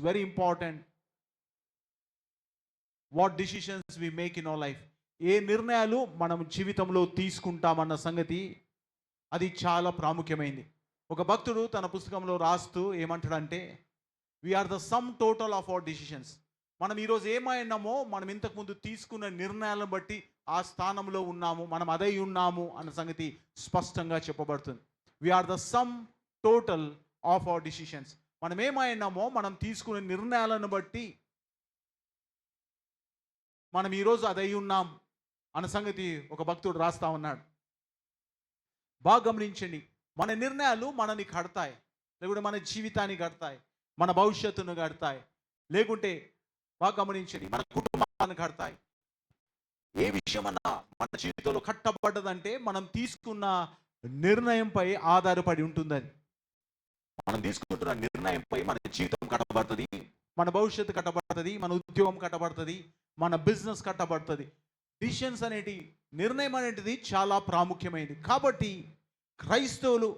Very important what decisions we make in our life. ఏ నిర్ణయాలు మనం జీవితంలో తీసుకుంటామన్న సంగతి అది చాలా ప్రాముఖ్యమైంది. ఒక భక్తుడు తన పుస్తకంలో రాస్తూ ఏమంటాడంటే, we're the sum total of our decisions. మనం ఈరోజు ఏమైనామో మనం ఇంతకుముందు తీసుకున్న నిర్ణయాలను బట్టి ఆ స్థానంలో ఉన్నాము, మనం అదై ఉన్నాము అన్న సంగతి స్పష్టంగా చెప్పబడుతుంది. We're the sum total of our decisions. మనం ఏమైనామో మనం తీసుకునే నిర్ణయాలను బట్టి మనం ఈరోజు అదై ఉన్నాం అన్న సంగతి ఒక భక్తుడు రాస్తా ఉన్నాడు. బాగా గమనించండి, మన నిర్ణయాలు మనని కడతాయి, లేకుంటే మన జీవితాన్ని కడతాయి, మన భవిష్యత్తును కడతాయి, లేకుంటే బాగా గమనించండి మన కుటుంబాన్ని కడతాయి. ఏ విషయమన్నా మన జీవితంలో కట్టబడ్డదంటే మనం తీసుకున్న నిర్ణయంపై ఆధారపడి ఉంటుంది. అది మనం తీసుకుంటున్న నిర్ణయంపై మన జీవితం కట్టబడుతుంది, మన భవిష్యత్తు కట్టబడుతుంది, మన ఉద్యోగం కట్టబడుతుంది, మన బిజినెస్ కట్టబడుతుంది. డిసిషన్స్ అనేటి నిర్ణయం అనేటిది చాలా ప్రాముఖ్యమైనది. కాబట్టి క్రైస్తవులు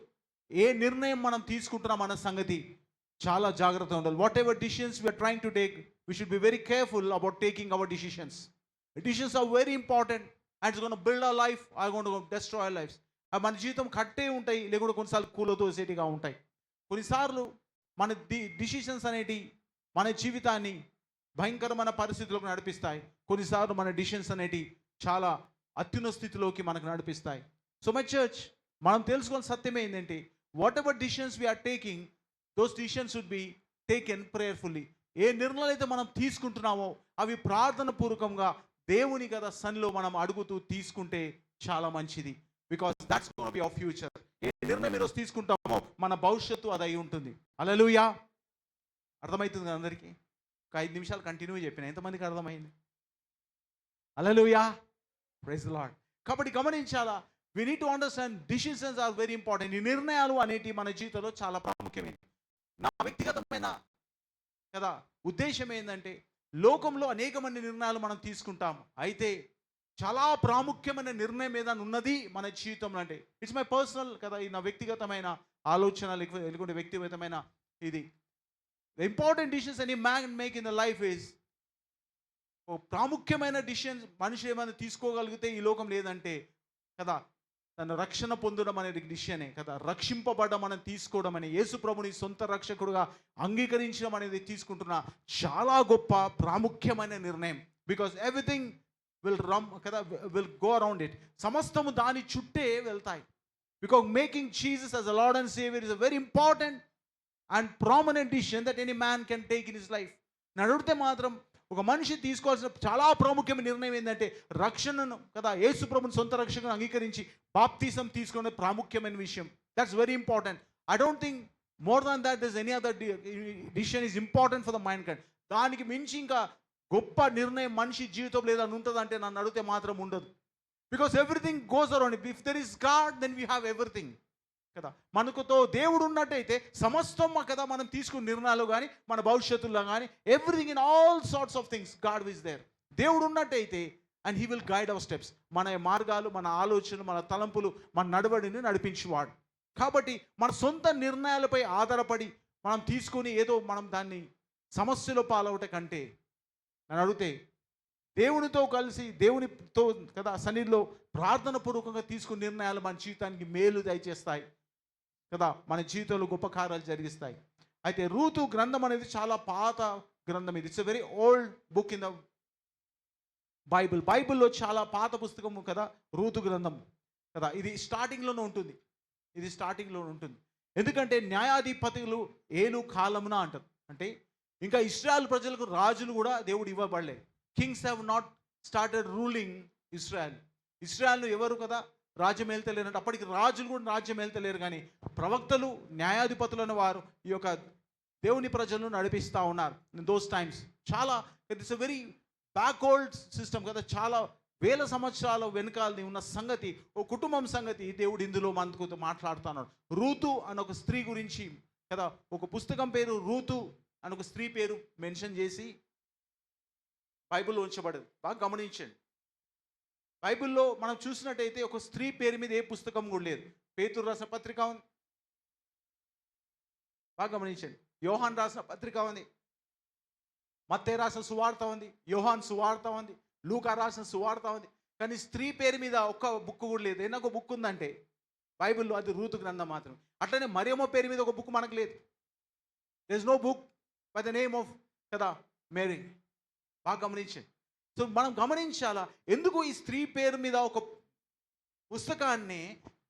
ఏ నిర్ణయం మనం తీసుకుంటున్నాం అన్న సంగతి చాలా జాగ్రత్తగా ఉండాలి. Whatever decisions we're trying to take, we should be very careful about taking our decisions. Decisions are very important and it's gonna build our life, I gonna destroy our lives. అవి మన జీవితం కట్టే ఉంటాయి, లేకుంటే కొన్నిసార్లు కూలతోసేటిగా ఉంటాయి. కొన్నిసార్లు మన డిసిషన్స్ అనేటి మన జీవితాన్ని భయంకరమైన పరిస్థితులకు నడిపిస్తాయి. కొన్నిసార్లు మన డిసిషన్స్ అనేటి చాలా అత్యున్నత స్థితిలోకి మనకు నడిపిస్తాయి. సో మై చర్చ్, మనం తెలుసుకున్న సత్యం ఏంటంటే, whatever decisions we are taking, those decisions should be taken prayerfully. ఏ నిర్ణయాలు అయితే మనం తీసుకుంటున్నామో అవి ప్రార్థన పూర్వకంగా దేవుని కదా సన్నిలో మనం అడుగుతూ తీసుకుంటే చాలా మంచిది. Because that's gonna be our future. ఏ నిర్ణయం ఈరోజు తీసుకుంటామో మన భవిష్యత్తు అది అయి ఉంటుంది. హల్లెలూయా. అర్థమవుతుంది కదా అందరికీ? ఒక 5 నిమిషాలు కంటిన్యూ చెప్పిన, ఎంతమందికి అర్థమైంది? Hallelujah, praise the Lord. కాబట్టి గమనించాలా, we need to understand decisions are very important. ఈ నిర్ణయాలు అనేటి మన జీవితంలో చాలా ప్రాముఖ్యమైనవి. నా వ్యక్తిగతమైన కదా ఉద్దేశం ఏంటంటే, లోకంలో అనేక మంది నిర్ణయాలు మనం తీసుకుంటాం, అయితే చాలా ప్రాముఖ్యమైన నిర్ణయం ఏదైనా ఉన్నది మన జీవితంలో అంటే, ఇట్స్ మై పర్సనల్ కదా, ఇది నా వ్యక్తిగతమైన ఆలోచన, లేకుంటే వ్యక్తిగతమైన ఇది. The important decisions any man make in the life is, ప్రాముఖ్యమైన డిసిషన్స్ మనిషి ఏమైనా తీసుకోగలిగితే ఈ లోకం లేదంటే కదా, తన రక్షణ పొందడం అనేది డిసిషనే కదా, రక్షింపబడడం అనేది తీసుకోవడం అని, యేసు ప్రభుని సొంత రక్షకుడుగా అంగీకరించడం అనేది తీసుకుంటున్న చాలా గొప్ప ప్రాముఖ్యమైన నిర్ణయం. బికాస్ ఎవ్రీథింగ్ విల్ రమ్ కదా, విల్ గో అరౌండ్ ఇట్. సమస్తము దాని చుట్టే వెళ్తాయి. Because making Jesus as a lord and saviour is a very important and prominent decision that any man can take in his life. నన్ను అడిగితే మాత్రం ఒక మనిషి తీసుకోవాల్సిన చాలా ప్రాముఖ్యమైన నిర్ణయం ఏంటంటే, రక్షణను కదా, యేసు ప్రభుని సొంత రక్షకుని అంగీకరించి బాప్తిసం తీసుకునే ప్రాముఖ్యమైన విషయం. That's very important. I don't think more than that this any other decision is important for the mind kind. దానికి మించి ఇంకా గొప్ప నిర్ణయం మనిషి జీవితంలో ఏదైనా ఉంటుందంటే నన్ను అడిగితే మాత్రం ఉండదు. Because everything goes around. If there is God then we have everything కదా. మనకుతో దేవుడు ఉన్నట్టయితే సమస్తం కదా మనం తీసుకున్న నిర్ణయాలు కానీ మన భవిష్యత్తులో కానీ everything in all sorts of things God is there. దేవుడు ఉన్నట్టయితే and he will guide our steps. మన మార్గాలు, మన ఆలోచనలు, మన తలంపులు, మన నడవడిని నడిపించేవాడు. కాబట్టి మన సొంత నిర్ణయాలపై ఆధారపడి మనం తీసుకొని ఏదో మనం దాన్ని సమస్యలో పాలవట కంటే, నన్ను అడిగితే దేవునితో కలిసి దేవునితో కదా సన్నిధిలో ప్రార్థన పూర్వకంగా తీసుకున్న నిర్ణయాలు మన జీవితానికి మేలు దయచేస్తాయి కదా, మన జీవితంలో గొప్ప కార్యాలు జరిగిస్తాయి. అయితే రూతు గ్రంథం అనేది చాలా పాత గ్రంథం. ఇది it's a very old book in the Bible. బైబిల్లో చాలా పాత పుస్తకము కదా రూతు గ్రంథం కదా. ఇది స్టార్టింగ్లోనే ఉంటుంది. ఇది స్టార్టింగ్లో ఉంటుంది. ఎందుకంటే న్యాయాధిపతులు ఏలు కాలమున అంటారు. అంటే ఇంకా ఇశ్రాయేల్ ప్రజలకు రాజులు కూడా దేవుడు ఇవ్వబడలేదు. Kings have not started ruling Israel. ఇస్రాయల్ను ఎవరు కదా రాజ్యం వెళ్తలేరు అంటే, అప్పటికి రాజులు కూడా రాజ్యం వెళ్తలేరు, కానీ ప్రవక్తలు, న్యాయాధిపతులు అనే వారు ఈ యొక్క దేవుని ప్రజలను నడిపిస్తూ ఉన్నారు ఇన్ దోస్ టైమ్స్. చాలా it's a very backward system కదా, చాలా వేల సంవత్సరాల వెనకాలని ఉన్న సంగతి, ఓ కుటుంబం సంగతి దేవుడు ఇందులో మనకు మాట్లాడుతున్నాడు. రూతు అని ఒక స్త్రీ గురించి కదా, ఒక పుస్తకం పేరు రూతు అని ఒక స్త్రీ పేరు మెన్షన్ చేసి బైబిల్లో ఉంచబడదు. బాగా గమనించండి. బైబిల్లో మనం చూసినట్టయితే ఒక స్త్రీ పేరు మీద ఏ పుస్తకం కూడా లేదు. పేతురు రాసిన పత్రిక ఉంది, బాగా గమనించండి. యోహాన్ రాసిన పత్రిక ఉంది, మత్తయి రాసిన సువార్త ఉంది, యోహాన్ సువార్త ఉంది, లూకా రాసిన సువార్త ఉంది. కానీ స్త్రీ పేరు మీద ఒక్క బుక్ కూడా లేదు. ఏదైనా ఒక బుక్ ఉందంటే బైబిల్లో అది రూతు గ్రంథం మాత్రం. అట్లనే మరియమ్మ పేరు మీద ఒక బుక్ మనకు లేదు. There is no book by the name of కదా మేరీ. బాగా గమనించండి. సో మనం గమనించాలా, ఎందుకు ఈ స్త్రీ పేరు మీద ఒక పుస్తకాన్ని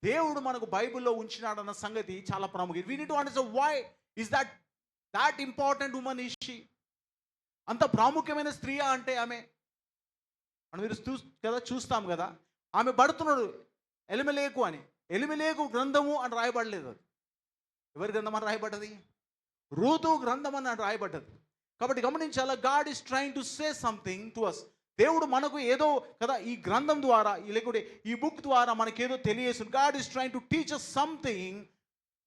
దేవుడు మనకు బైబిల్లో ఉంచినాడన్న సంగతి చాలా ప్రాముఖ్యం. We need to understand why is that important women is she. అంత ప్రాముఖ్యమైన స్త్రీయా అంటే ఆమె. మనం మీరు చూస్తాం కదా, ఆమె పడుతున్నాడు ఎలిమెలేకు అని. ఎలిమెలేకు గ్రంథము అని రాయబడలేదు. అది ఎవరి గ్రంథం అని రాయబడ్డది? రూతు గ్రంథం అని రాయబడ్డది. కాబట్టి గమనించాలా, God is trying to say something to us. దేవుడు మనకు ఏదో కదా ఈ గ్రంథం ద్వారా, లేకుంటే ఈ బుక్ ద్వారా మనకేదో తెలియజేస్తుంది. God is trying to teach us something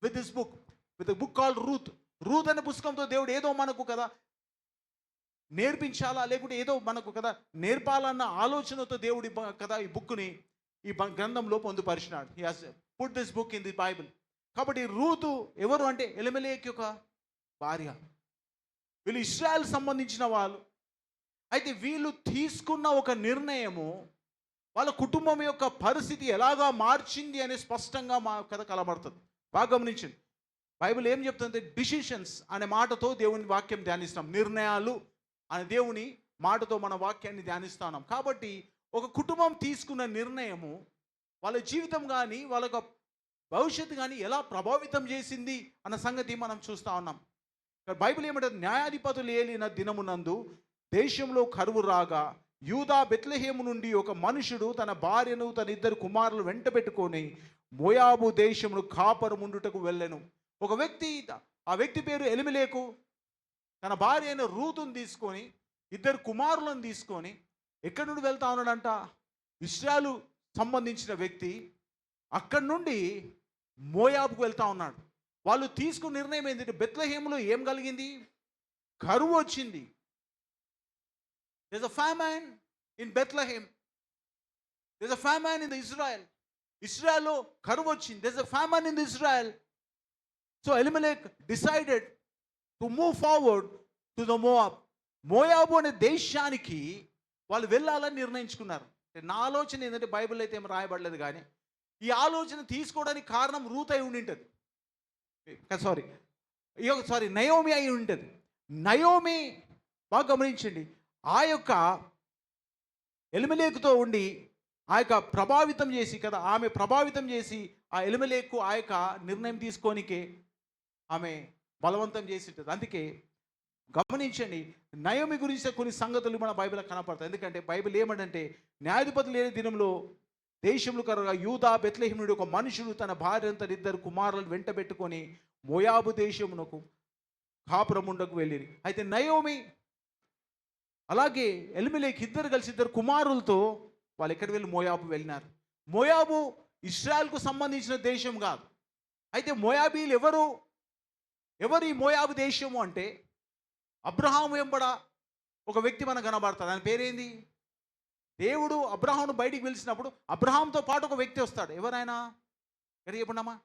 with this book, with book called Ruth. Ruth అనే పుస్తకంతో దేవుడు ఏదో మనకు కదా నేర్పించాలా, లేకుంటే ఏదో మనకు కదా నేర్పాలన్న ఆలోచనతో దేవుడి కదా ఈ బుక్ని ఈ గ్రంథంలో పొందుపరిచినాడు. He has put this book in the Bible. కాబట్టి రూతు ఎవరు అంటే ఎలిమెలెకు యొక్క భార్య. వీళ్ళు ఇశ్రాయేల్ సంబంధించిన వాళ్ళు. అయితే వీళ్ళు తీసుకున్న ఒక నిర్ణయము వాళ్ళ కుటుంబం యొక్క పరిస్థితి ఎలాగా మార్చింది అనే స్పష్టంగా మా కథ కనబడుతుంది. బాగా గమనించండి. బైబిల్ ఏం చెప్తుంది? డిసిషన్స్ అనే మాటతో దేవుని వాక్యం ధ్యానిస్తాం. నిర్ణయాలు అనే దేవుని మాటతో మన వాక్యాన్ని ధ్యానిస్తున్నాం. కాబట్టి ఒక కుటుంబం తీసుకున్న నిర్ణయము వాళ్ళ జీవితం కానీ వాళ్ళ భవిష్యత్తు కానీ ఎలా ప్రభావితం చేసింది అన్న సంగతి మనం చూస్తూ ఉన్నాం. బైబిల్ ఏమంటారు? న్యాయాధిపతులు ఏలిన దినమునందు దేశంలో కరువు రాగా యూదా బెత్లెహేము నుండి ఒక మనుషుడు తన భార్యను తన ఇద్దరు కుమారులు వెంట పెట్టుకొని మోయాబు దేశమును కాపరముండుటకు వెళ్ళెను. ఒక వ్యక్తి, ఆ వ్యక్తి పేరు ఎలిమెలెకు, తన భార్య అయిన రూతును తీసుకొని ఇద్దరు కుమారులను తీసుకొని ఎక్కడి నుండి వెళ్తా ఉన్నాడంట? ఇశ్రాయేలు సంబంధించిన వ్యక్తి అక్కడి నుండి మోయాబుకు వెళ్తా ఉన్నాడు. వాళ్ళు తీసుకున్న నిర్ణయం ఏంటంటే, బెత్లెహేములో ఏం కలిగింది? కరువు వచ్చింది. There's a famine in Bethlehem. There's a famine in the Israel. ఇస్రాయల్లో కరువు వచ్చింది. There's a famine in Israel. So Elimelech decided to move forward to the Moab. మోయాబు అనే దేశానికి వాళ్ళు వెళ్ళాలని నిర్ణయించుకున్నారు. నా ఆలోచన ఏంటంటే, బైబిల్ అయితే ఏం రాయబడలేదు, కానీ ఈ ఆలోచన తీసుకోవడానికి కారణం రూత్ అయి ఉండింటది. నయోమి అయి ఉంటుంది. నయోమి బాగా గమనించండి, ఆ యొక్క ఎలిమెలెకుతో ఉండి ఆ యొక్క ప్రభావితం చేసి కదా, ఆమె ప్రభావితం చేసి ఆ ఎలిమెలెకు ఆ యొక్క నిర్ణయం తీసుకోనికే ఆమె బలవంతం చేసి ఉంటుంది. అందుకే గమనించండి, నయోమి గురించి కొన్ని సంగతులు మన బైబిల్లో కనపడతాయి. ఎందుకంటే బైబిల్ ఏమంటే, న్యాయాధిపతులు లేని దినంలో దేశంలో కరువుగా యూదా బెత్లెహేము నుండి ఒక మనుషుడు తన భార్యను తన ఇద్దరు కుమారులను వెంట పెట్టుకొని మోయాబు దేశమునకు కాపురముండకు వెళ్ళిరి. అయితే నయోమి అలాగే ఎలిమెలెకు ఇద్దరు కలిసి ఇద్దరు కుమారులతో వాళ్ళు ఎక్కడికి వెళ్ళి మోయాబు వెళ్ళినారు. మోయాబు ఇశ్రాయేల్కు సంబంధించిన దేశం కాదు. అయితే మోయాబీలు ఎవరు ఈ మోయాబు దేశము అంటే, అబ్రహాము వెంబడ ఒక వ్యక్తి మనకు కనబడతాడు. ఆయన పేరేంది? దేవుడు అబ్రహామును బయటికి పిలిచినప్పుడు అబ్రహాంతో పాటు ఒక వ్యక్తి వస్తాడు. ఎవరైనా ఎక్కడ చెప్పండమ్మా?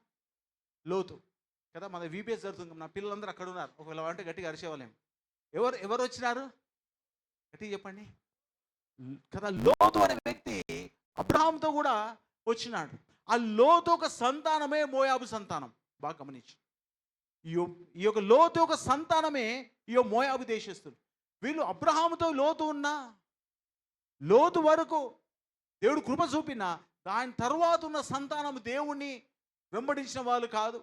లోతు కదా. మన వీపీఎస్ జరుగుతుంది, నా పిల్లలందరూ అక్కడ ఉన్నారు. ఒకవేళ అంటే గట్టిగా అరిచేవాళ్ళేం. ఎవరు వచ్చినారు? గట్టిగా చెప్పండి కదా. లోతు అనే వ్యక్తి అబ్రహాంతో కూడా వచ్చినాడు. ఆ లోతు ఒక సంతానమే మోయాబు సంతానం. బాగా గమనించు, ఈ యొక్క లోతు యొక్క సంతానమే ఈ మోయాబు దేశస్తులు. వీళ్ళు అబ్రహాముతో లోతు వరకు దేవుడు కృప చూపిన దాని తర్వాత ఉన్న సంతానం దేవుణ్ణి వెంబడించిన వాళ్ళు కాదు,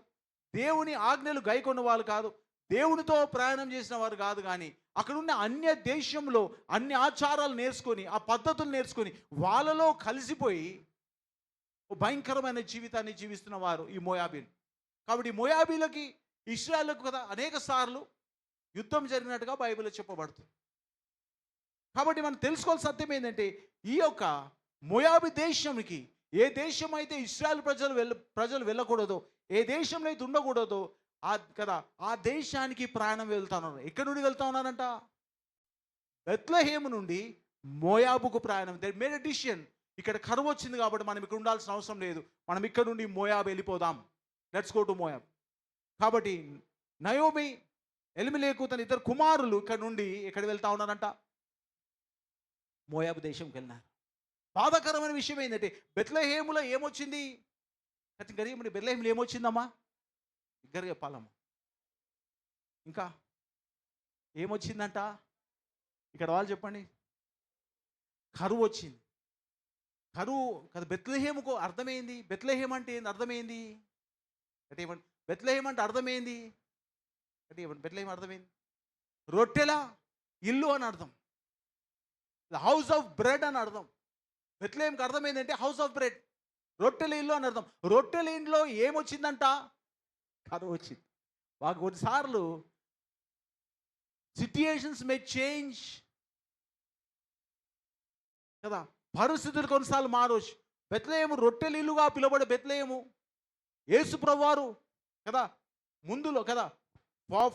దేవుని ఆజ్ఞలు గైకొన్న వాళ్ళు కాదు, దేవునితో ప్రయాణం చేసిన వారు కాదు. కానీ అక్కడున్న అన్య దేశంలో అన్ని ఆచారాలు నేర్చుకొని, ఆ పద్ధతులు నేర్చుకొని వాళ్ళలో కలిసిపోయి భయంకరమైన జీవితాన్ని జీవిస్తున్న వారు ఈ మోయాబీలు. కాబట్టి మోయాబీలకి ఇశ్రాయేలుకు కదా అనేక సార్లు యుద్ధం జరిగినట్టుగా బైబిల్లో చెప్పబడుతుంది. కాబట్టి మనం తెలుసుకోవాల్సిన సత్యం ఏంటంటే, ఈ యొక్క మోయాబు దేశానికి ఏ దేశం అయితే ఇశ్రాయేల్ ప్రజలు వెళ్ళకూడదో, ఏ దేశంలో అయితే ఉండకూడదో ఆ దేశానికి ప్రయాణం వెళ్తా ఉన్నారు. ఎక్కడి నుండి వెళ్తా ఉన్నారంట? బెత్లెహేము నుండి మోయాబుకు ప్రయాణం. They made a decision. ఇక్కడ కరువు వచ్చింది కాబట్టి మనం ఇక్కడ ఉండాల్సిన అవసరం లేదు, మనం ఇక్కడ నుండి మోయాబు వెళ్ళిపోదాం, లెట్స్ గో టు మోయాబ్. కాబట్టి నయోమి ఎలిమెలెకు తన ఇద్దరు కుమారులు ఇక్కడ నుండి ఎక్కడ వెళ్తా ఉన్నారంట? మోయాబు దేశంకి వెళ్ళినారు. బాధాకరమైన విషయం ఏంటంటే బెత్లెహేములో ఏమొచ్చింది? బెత్లెహేములో ఏమొచ్చిందమ్మా? దగ్గర చెప్పాలమ్మా. ఇంకా ఏమొచ్చిందంట? ఇక్కడ వాళ్ళు చెప్పండి. కరువు వచ్చింది. కరువు కదా. బెత్లెహేముకు అర్థమైంది. బెత్లెహేం అంటే ఏంది? అర్థమైంది అంటే ఏమండి? బెత్లెహేం అంటే అర్థమైంది అంటే ఏమండి? బెత్లెహేం అర్థమైంది రొట్టెల ఇల్లు అని అర్థం. హౌస్ ఆఫ్ బ్రెడ్ అని అర్థం. బెత్లెహేంకి అర్థమైందంటే హౌస్ ఆఫ్ బ్రెడ్, రొట్టెల ఇల్లు అని అర్థం. రొట్టెల ఇంట్లో ఏమొచ్చిందంట? కరువు వచ్చింది. బాగా కొన్నిసార్లు సిట్యుయేషన్స్ మే చేంజ్ కదా, పరిస్థితులు కొన్నిసార్లు మారవచ్చు. బెత్లెహేము రొట్టెల ఇల్లుగా పిలువబడే బెత్లెహేము యేసు ప్రభువారు కదా ముందులో కదా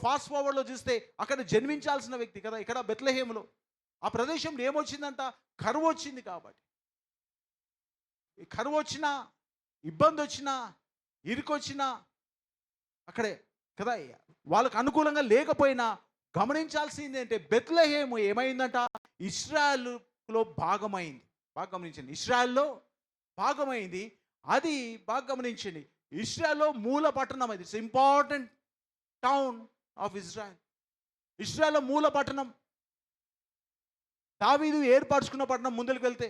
ఫాస్ట్ ఫార్వర్డ్లో చూస్తే అక్కడ జన్మించాల్సిన వ్యక్తి కదా. ఇక్కడ బెత్లెహేములో ఆ ప్రదేశంలో ఏమొచ్చిందంట? కరువు వచ్చింది. కాబట్టి ఈ కరువు వచ్చినా, ఇబ్బంది వచ్చినా, ఇరుకొచ్చినా అక్కడే కదా వాళ్ళకు అనుకూలంగా లేకపోయినా గమనించాల్సింది ఏంటంటే బెత్లెహేము ఏమైందంట? ఇశ్రాయేలులో భాగమైంది. బాగా గమనించండి, ఇశ్రాయేల్లో భాగమైంది. అది బాగా గమనించండి. ఇశ్రాయేల్లో మూల పట్టణం అది. It's important town of Israel. ఇశ్రాయేల్లో మూల పట్టణం, దావీదు ఏర్పరచుకున్న పట్టణం. ముందుకు వెళ్తే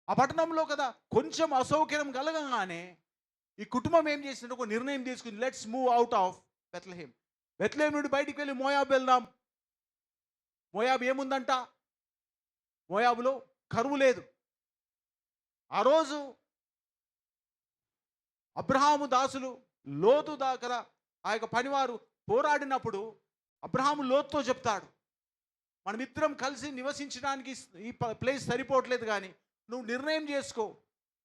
ఆ పట్టణంలో కదా కొంచెం అసౌకర్యం కలగగానే ఈ కుటుంబం ఏం చేసిందంటే ఒక నిర్ణయం తీసుకుంది. Let's move out of Bethlehem. Bethlehem నుండి బయటికి వెళ్ళి మోయాబు వెళ్దాం. మోయాబు ఏముందంట? మోయాబులో కరువు లేదు. ఆ రోజు అబ్రహాము దాసులు లోతు దగ్గర ఆ యొక్క పనివారు పోరాడినప్పుడు అబ్రహాము లోతుతో చెప్తాడు, మనమిద్దరం కలిసి నివసించడానికి ఈ ప్లేస్ సరిపోవట్లేదు, కానీ నువ్వు నిర్ణయం చేసుకో.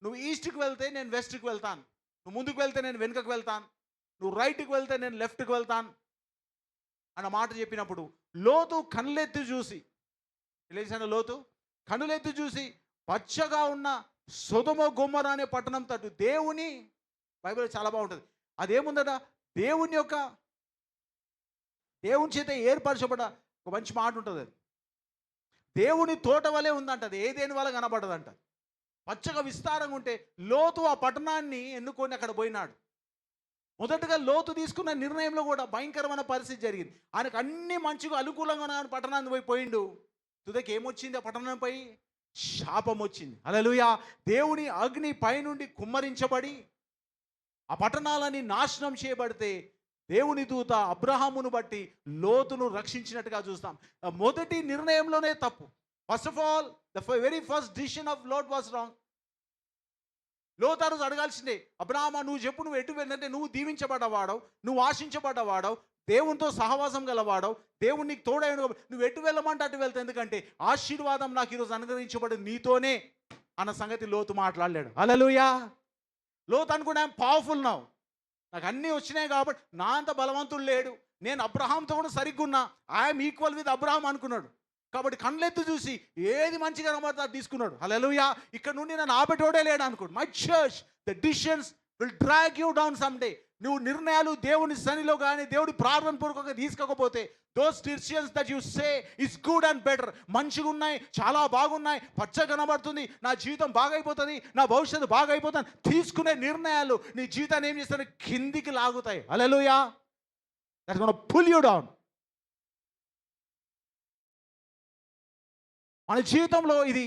నువ్వు ఈస్ట్కి వెళ్తే నేను వెస్ట్కి వెళ్తాను, నువ్వు ముందుకు వెళ్తే నేను వెనుకకు వెళ్తాను, నువ్వు రైట్కి వెళ్తే నేను లెఫ్ట్కి వెళ్తాను అన్న మాట చెప్పినప్పుడు లోతు కనులెత్తి చూసి, తెలిసిన లోతు కనులెత్తి చూసి పచ్చగా ఉన్న సొదొమ గొమొర్రా అనే పట్టణం తట్టు దేవుని, బైబిల్ చాలా బాగుంటుంది, అదేముందట? దేవుని చేత ఏర్పరచబడ ఒక మంచి మాట ఉంటుంది. అది దేవుని తోట వలె ఉందంట. అది ఏదేని వల్ల కనబడదంట. పచ్చగా విస్తారంగా ఉంటే లోతు ఆ పట్టణాన్ని ఎన్నుకొని అక్కడ పోయినాడు. మొదటగా లోతు తీసుకున్న నిర్ణయంలో కూడా భయంకరమైన పరిస్థితి జరిగింది. ఆయనకు అన్ని మంచిగా అనుకూలంగా ఉన్న పట్టణాన్ని పోయిండు. తుదకి ఏమొచ్చింది? ఆ పట్టణంపై శాపం వచ్చింది. హల్లెలూయా. దేవుని అగ్ని పైనుండి కుమ్మరించబడి ఆ పట్టణాలని నాశనం చేయబడితే దేవుని దూత అబ్రహామును బట్టి లోతును రక్షించినట్టుగా చూస్తాం. మొదటి నిర్ణయంలోనే తప్పు. First of all the very first decision of lot was wrong. లోతు ఆ రోజు అడగాల్సిందే, అబ్రహామా నువ్వు చెప్పు, నువ్వు ఎటు వెళ్ళంటే నువ్వు దీవించబడ్డవాడవు, నువ్వు ఆశించబడ్డవాడవు, దేవునితో సహవాసం గలవాడవు, దేవుడు నీకు తోడైన, నువ్వు ఎటు వెళ్ళమంటే అటు వెళ్తా, ఎందుకంటే ఆశీర్వాదం నాకు ఈరోజు అనుగ్రహించబడి నీతోనే అన్న సంగతి లోతు మాట్లాడలేడు. హల్లెలూయా. లోతు అనుకున్నా పవర్ఫుల్ నౌ, నాకు అన్నీ వచ్చినాయి కాబట్టి నా అంత బలవంతుడు లేడు, నేను అబ్రహాంతో కూడా సరిగ్గా ఉన్నా, ఐఎమ్ ఈక్వల్ విత్ అబ్రహాం అనుకున్నాడు. కాబట్టి కళ్ళెత్తు చూసి ఏది మంచిగా కనబడితే అది తీసుకున్నాడు. హల్లెలూయా. ఇక్కడ నుండి నన్ను ఆపేటోడే లేడు అనుకోడు. My church, the decisions will drag you down some day. నువ్వు నిర్ణయాలు దేవుని సన్నిలో కానీ దేవుడి ప్రార్థన పూర్వకంగా తీసుకోకపోతే those decisions that you say is good and better, మంచిగా ఉన్నాయి, చాలా బాగున్నాయి, పచ్చ కనబడుతుంది, నా జీవితం బాగైపోతుంది, నా భవిష్యత్తు బాగైపోతుంది, తీసుకునే నిర్ణయాలు నీ జీవితాన్ని ఏం చేస్తాయి? కిందికి లాగుతాయి. Hallelujah. That's gonna pull you down. మన జీవితంలో ఇది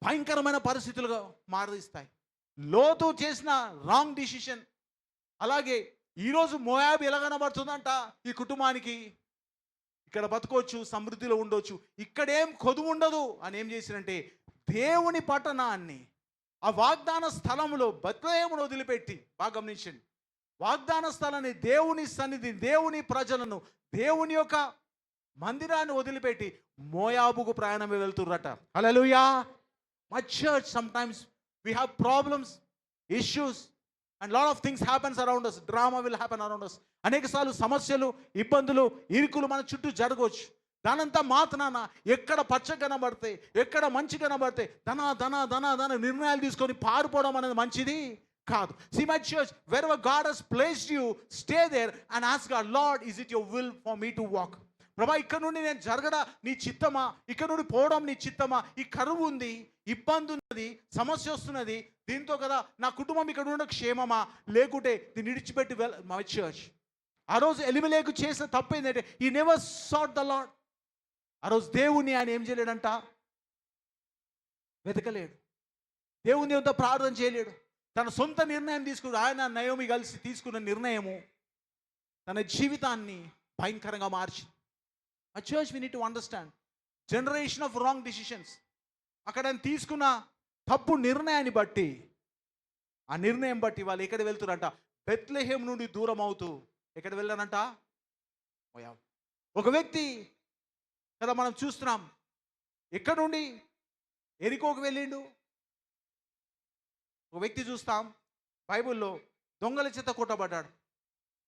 భయంకరమైన పరిస్థితులుగా మారుస్తాయి. లోతు చేసిన రాంగ్ డిసిషన్. అలాగే ఈరోజు మోయాబు ఎలా కనబడుతుందంట ఈ కుటుంబానికి? ఇక్కడ బతకొచ్చు, సమృద్ధిలో ఉండొచ్చు, ఇక్కడేం కొదువు ఉండదు అని ఏం చేసినంటే దేవుని పట్టణాన్ని, ఆ వాగ్దాన స్థలంలో బెత్లెహేమును వదిలిపెట్టి, బాగా గమనించండి, వాగ్దాన స్థలాన్ని, దేవుని సన్నిధి, దేవుని ప్రజలను, దేవుని యొక్క మందిరాన్ని వదిలిపెట్టి మోయాబుకు ప్రయాణం వెళ్తుర్రట. Hallelujah. My church, sometimes we have problems, issues, and lot of things happens around us. Drama will happen around us. అనేకసార్లు సమస్యలు, ఇబ్బందులు, ఇరుకులు మన చుట్టూ జరగవచ్చు. దానంతా మాత్రాన ఎక్కడ పచ్చ కనబడితే, ఎక్కడ మంచి కనబడితే ధన ధన ధన ధన నిర్ణయాలు తీసుకొని పారిపోవడం అనేది మంచిది కాదు. See my church, wherever God has placed you, stay there and ask God, Lord, is it your will for me to walk? ప్రభా, ఇక్కడ నుండి నేను జరగడా నీ చిత్తమా, ఇక్కడ నుండి పోవడం నీ చిత్తమా, ఈ కరువు ఉంది, ఇబ్బంది ఉన్నది, సమస్య వస్తున్నది, దీంతో కదా నా కుటుంబం ఇక్కడ ఉన్న క్షేమమా, లేకుంటే దీన్ని విడిచిపెట్టి మై చర్చ్. ఆ రోజు ఎలిమెలెకు చేసిన తప్పు ఏంటంటే ఈ నెవర్ సాట్ ద లార్డ్. ఆ రోజు దేవుని ఆయన ఏం చేయలేడంట, వెతకలేడు, దేవుని వద్ద ప్రార్థన చేయలేడు, తన సొంత నిర్ణయం తీసుకుని ఆయన నయోమి కలిసి తీసుకున్న నిర్ణయము తన జీవితాన్ని భయంకరంగా మార్చింది. ఆ church we need to understand generation of wrong decisions. అక్కడ ఆయన తీసుకున్న తప్పు నిర్ణయాన్ని బట్టి, ఆ నిర్ణయం బట్టి వాళ్ళు ఎక్కడ వెళ్తున్నారంట, బెత్లెహేమ్ నుండి దూరం అవుతూ ఎక్కడ వెళ్ళారంట, మోయాబు. ఒక వ్యక్తి కదా మనం చూస్తున్నాం, ఎక్కడ నుండి ఎరికోకు వెళ్ళిండు. ఒక వ్యక్తి చూస్తాం బైబిల్లో దొంగల చేత కొట్టబడ్డాడు.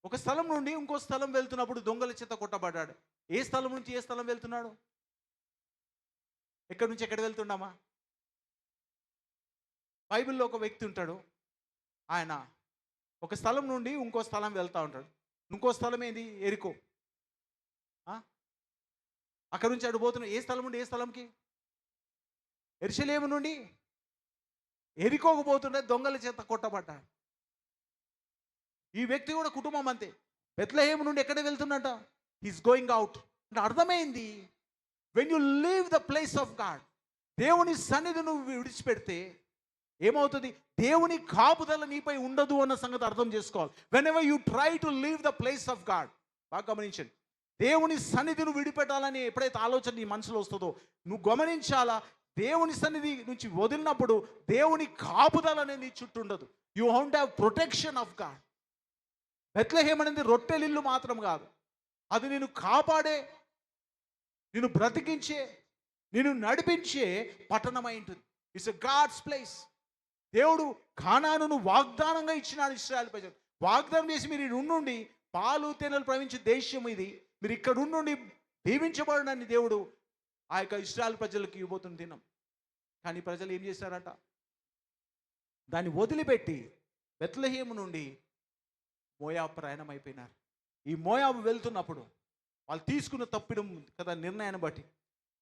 ఒక స్థలం నుండి ఇంకో స్థలం వెళ్తున్నప్పుడు దొంగల చేత కొట్టబడ్డాడు. ఏ స్థలం నుంచి ఏ స్థలం వెళ్తున్నాడు, ఎక్కడి నుంచి ఎక్కడ వెళ్తున్నామా? బైబిల్లో ఒక వ్యక్తి ఉంటాడు, ఆయన ఒక స్థలం నుండి ఇంకో స్థలం వెళ్తూ ఉంటాడు. ఇంకో స్థలం ఏంది, ఎరికో. అక్కడ నుంచి అడు పోతున్నాడు. ఏ స్థలం నుండి ఏ స్థలంకి? యెరూషలేము నుండి ఎరికోకు పోతుండే, దొంగల చేత కొట్టబడ్డాడు. ఈ వ్యక్తి కూడా కుటుంబం అంతే. బెత్లెహేము నుండి ఎక్కడ వెళ్తున్నట, హీస్ గోయింగ్ అవుట్. అంటే అర్థమైంది, when you leave the place of God, దేవుని సన్నిధి నువ్వు విడిచిపెడితే ఏమవుతుంది, దేవుని కాపుదల నీపై ఉండదు అన్న సంగతి అర్థం చేసుకోవాలి. When ever you try to leave the place of God, బాగా గమనించండి, దేవుని సన్నిధిని విడిపెట్టాలని ఎప్పుడైతే ఆలోచన నీ మనసులో వస్తుందో నువ్వు గమనించాలా, దేవుని సన్నిధి నుంచి వదిలినప్పుడు దేవుని కాపుదల అనేది నీ చుట్టూ ఉండదు. You won't have protection of God. Bethlehem అనేది రొట్టెలిల్లు మాత్రం కాదు, అది నేను కాపాడే, నిన్ను బ్రతికించే, నిన్ను నడిపించే పట్టణమై ఉంటుంది. It's a God's place. దేవుడు కానానును వాగ్దానంగా ఇచ్చినాడు ఇశ్రాయేలు ప్రజలు. వాగ్దానం చేసి మీరు ఇక్కడ ఉండి పాలు తేనెలు ప్రవహించే దేశం ఇది, మీరు ఇక్కడ ఉండి దీవించబడనని దేవుడు ఆ యొక్క ఇశ్రాయేలు ప్రజలకు ఇవ్వబోతున్న దినం. కానీ ప్రజలు ఏం చేశారట, దాన్ని వదిలిపెట్టి బెత్లెహేము నుండి మోయాబు ప్రయాణం అయిపోయినారు. ఈ మోయాబు వెళ్తున్నప్పుడు వాళ్ళు తీసుకున్న తప్పిడం కదా నిర్ణయాన్ని బట్టి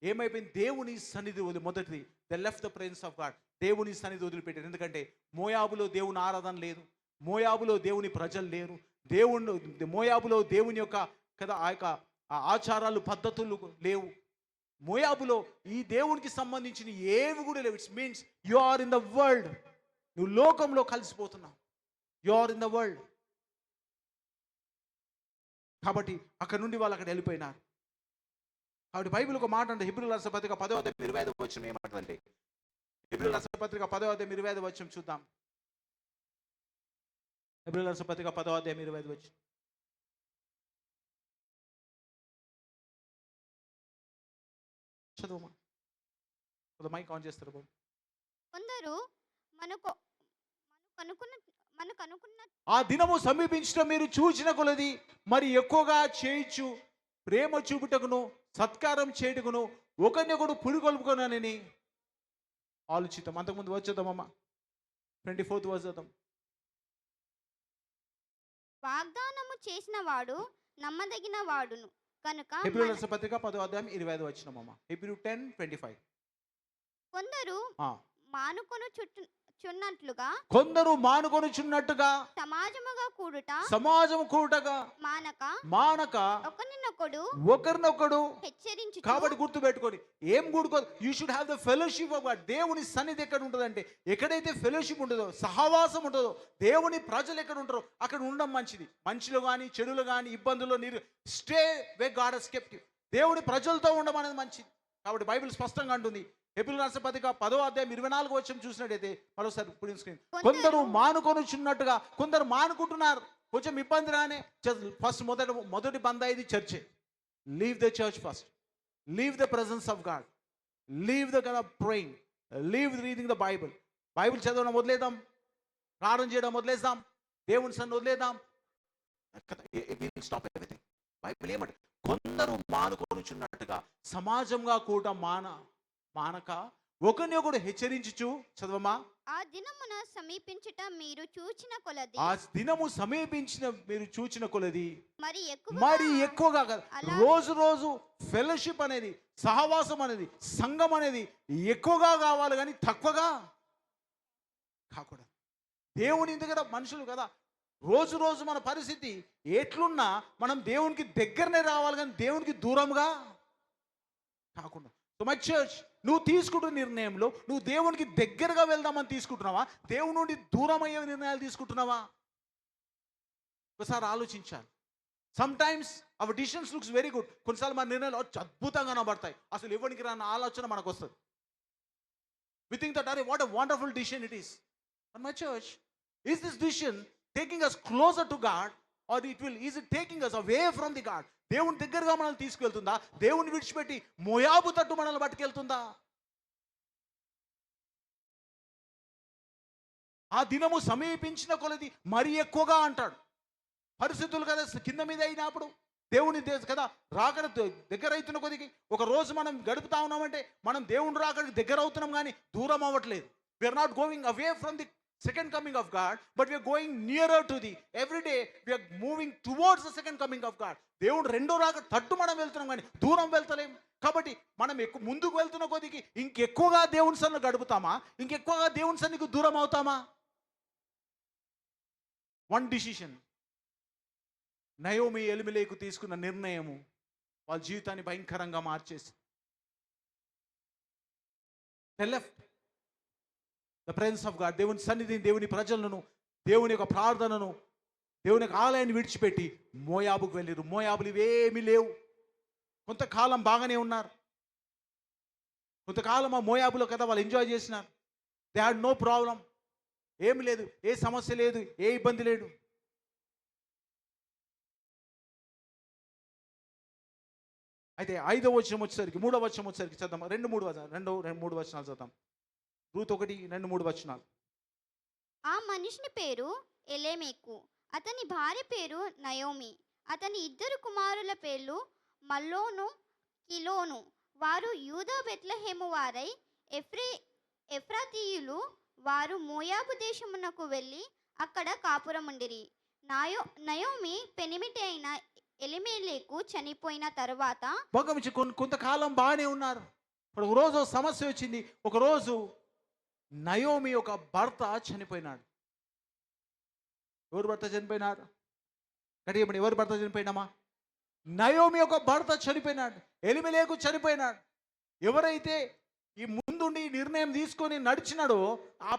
ఏమైపోయింది, దేవుని సన్నిధి మొదటిది the left the presence of God. దేవుని సన్నిధి వదిలిపెట్టారు. ఎందుకంటే మోయాబులో దేవుని ఆరాధన లేదు, మోయాబులో దేవుని ప్రజలు లేరు, మోయాబులో దేవుని యొక్క కదా ఆ యొక్క ఆచారాలు పద్ధతులు లేవు. మోయాబులో ఈ దేవునికి సంబంధించిన ఏవి కూడా లేవు. It's means you are in the world. నువ్వు లోకంలో కలిసిపోతున్నావు, you are in the world. కాబట్టి అక్కడ నుండి వాళ్ళు అక్కడ వెళ్ళిపోయినారు. కాబట్టి బైబిల్ ఒక మాట అంటే హెబ్రీయుల రాసిన పత్రిక 10వ అధ్యాయం 25వ వచనం ఏమంటంటే, హెబ్రీయుల రాసిన పత్రిక 10వ అధ్యాయం 25వ వచనం చూద్దాం. హెబ్రీయుల రాసిన పత్రిక 10వ అధ్యాయం 25వ వచనం. చదువుమా, మైక్ ఆన్ చేస్తారు బాబు. కొందరు మనకు ఆ దినము సమీపించడం మీరు చూచిన కొలది మరి ఎక్కువగా చేయించు ప్రేమ చూపుటకును సత్కారం చేయుటకును ఒకరినొకడు పురికొల్పుకొనని ఆలోచిద్దాం. అంతకుముందు వచ్చేద్దామమ్మా, 24th వచ్చేద్దాం. వాగ్దానము చేసిన వాడు నమ్మదగిన వాడును కనుక. హెబ్రీయుల రాసిన పత్రిక 10వ అధ్యాయం 25వ వచనమమ్మా. హెబ్రీ 10:25. కొందరు కొందరు మానుకొనుచున్నట్టుగా సమాజముగా కూడుట మానక ఒకరినొకడు హెచ్చరించు. కాబట్టి గుర్తు పెట్టుకొని ఏం కూడుకో, you should have the fellowship of God. దేవుని సన్నిధి ఎక్కడ ఉంటుందంటే, ఎక్కడైతే ఫెలోషిప్ ఉంటుందో, సహవాసం ఉంటుందో, దేవుని ప్రజలు ఎక్కడ ఉంటారో అక్కడ ఉండడం మంచిది. మంచిలో కానీ చెడులో కానీ ఇబ్బందుల్లో మీరు stay way God has kept you. దేవుని ప్రజలతో ఉండడం అనేది మంచిది. కాబట్టి బైబిల్ స్పష్టంగా అంటుంది. హెబ్రీయుల రాసిన పత్రిక 10వ అధ్యాయం 24వ వచనం చూసినట్టయితే, మరోసారి పుడిన స్క్రీన్, కొందరు మానుకొనుచున్నట్టుగా, కొందరు మానుకుంటున్నారు. కొంచెం ఇబ్బంది రానే ఫస్ట్ మొదటి బంద ఇది చర్చే. Leave the church first, leave the presence of God, leave the kind of praying, leave reading the Bible. Bible చదవడం వదిలేద్దాం, ప్రార్థన చేయడం వదిలేద్దాం, దేవుని సన్నిధిని వదిలేద్దాం. బైబిల్ ఏమంటే, కొందరు మానుకొనుచున్నట్టుగా సమాజంగా కూడా మానక ఒకరిని ఒకడు హెచ్చరించుచు, చదవమా, ఆ దినమున సమీపించుట మీరు చూచిన కొలది ఆ దినము సమీపించిన మీరు చూచిన కొలది మరి మరి ఎక్కువగా కాదు. అలా- రోజు రోజు ఫెలోషిప్ అనేది, సహవాసం అనేది, సంఘం అనేది ఎక్కువగా కావాలి కానీ తక్కువగా కాకూడదు. దేవుని దగ్గర మనుషులు కదా, రోజు రోజు మన పరిస్థితి ఎట్లున్నా మనం దేవునికి దగ్గరనే రావాలి కానీ దేవునికి దూరంగా కాకుండా. సో మై చర్చ్, నువ్వు తీసుకుంటున్న నిర్ణయంలో నువ్వు దేవునికి దగ్గరగా వెళ్దామని తీసుకుంటున్నావా, దేవుని నుండి దూరం అయ్యే నిర్ణయాలు తీసుకుంటున్నావా? ఒకసారి ఆలోచించాలి. Some times our decisions looks very good. కొన్నిసార్లు మన నిర్ణయాలు అద్భుతంగా కనబడతాయి, అసలు ఎవరికి రాని ఆలోచన మనకు వస్తుంది. వి థింక్ దట్ అరే what a wonderful decision it is. But my church, is this decision taking us closer to God or is it taking us away from the God? దేవుని దగ్గరగా మనల్ని తీసుకెళ్తుందా, దేవుని విడిచిపెట్టి మోయాబు తట్టు మనల్ని పట్టుకెళ్తుందా? ఆ దినము సమీపించిన కొలది మరీ ఎక్కువగా అంటాడు. పరిస్థితులు కదా కింద మీద అయినప్పుడు దేవుని కదా రాకడ దగ్గర అవుతున్న కొద్దికి, ఒక రోజు మనం గడుపుతా ఉన్నామంటే మనం దేవుని రాకడికి దగ్గర అవుతున్నాం కానీ దూరం అవ్వట్లేదు. We're not going away from the second coming of God, but we're going nearer to the every day we're moving towards the second coming of God. దేవుడు రెండో రాకడ తట్టు మనం వెళ్తున్నాం కానీ దూరం వెళ్తలేం. కాబట్టి మనం ముందుకు వెళ్తున్న కొద్దికి ఇంకెక్కువగా దేవుని సన్నిధిలో గడుపుతామా, ఇంకెక్కువగా దేవుని సన్నిధికి దూరం అవుతామా? వన్ డిసిషన్, నయోమి ఎలిమెలెకు తీసుకున్న నిర్ణయము వాళ్ళ జీవితాన్ని భయంకరంగా మార్చేసి, they left the presence of God, దేవుని సన్నిధిని, దేవుని ప్రజలను, దేవుని యొక్క ప్రార్థనను, దేవుని యొక్క ఆలయాన్ని విడిచిపెట్టి మోయాబుకు వెళ్ళారు. మోయాబులు ఇవేమీ లేవు. కొంతకాలం బాగానే ఉన్నారు, కొంతకాలం ఆ మోయాబులో కదా వాళ్ళు ఎంజాయ్ చేసినారు. దే హ్యాడ్ నో ప్రాబ్లం, ఏమి లేదు, ఏ సమస్య లేదు, ఏ ఇబ్బంది లేదు. అయితే 5వ వచనం వచ్చేసరికి, 3వ వచనం వచ్చేసరికి చదుదాం. 2-3 వచనాలు చదుదాం. రూతు 1-2-3 వచనాలు. ఆ మనిషిని పేరు ఎలెమెకు, అతని భార్య పేరు నయోమి. అతని ఇద్దరు కుమారుల పేర్లు మల్లోను, కిలోను. వారు యూదా బెత్లెహేము వారై ఎఫ్రాతీయులు. వారు మోయాబు దేశమునకు వెళ్ళి అక్కడ కాపురముండిరి. నయోమి పెనిమిటి అయిన ఎలిమెలెకు చనిపోయిన తరువాత కొంతకాలం బాగానే ఉన్నారు. ఇప్పుడు ఒక రోజు సమస్య వచ్చింది. ఒకరోజు నయోమి ఒక భర్త చనిపోయినాడు. ఎవరు భర్త చనిపోయినారు? గట్టిగా ఎవరు భర్త చనిపోయినామా? నయోమి ఒక భర్త చనిపోయినాడు, ఎలిమెలెకు చనిపోయినాడు. ఎవరైతే ఈ ముందుండి నిర్ణయం తీసుకొని నడిచినాడో ఆ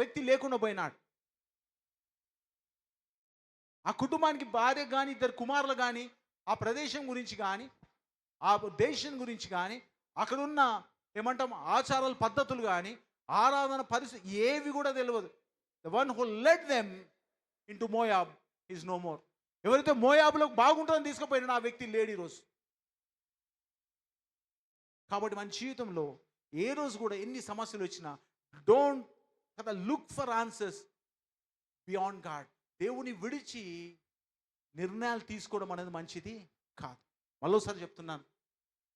వ్యక్తి లేకుండా పోయినాడు. ఆ కుటుంబానికి భార్య కానీ, ఇద్దరు కుమారులు కానీ, ఆ ప్రదేశం గురించి కానీ, ఆ దేశం గురించి కానీ, అక్కడున్న ఏమంటాం ఆచారాలు, పద్ధతులు కానీ, ఆరాధన పరిస్థితి ఏవి కూడా తెలియదు. The one who led them into Moab is no more. ఎవరైతే మోయాబులో బాగుంటుందని తీసుకుపోయినా ఆ వ్యక్తి లేడు ఈరోజు. కాబట్టి మన జీవితంలో ఏ రోజు కూడా ఎన్ని సమస్యలు వచ్చినా డోంట్ కదా look for answers beyond God. దేవుని విడిచి నిర్ణయాలు తీసుకోవడం అనేది మంచిది కాదు. మళ్ళీసారి చెప్తున్నాను,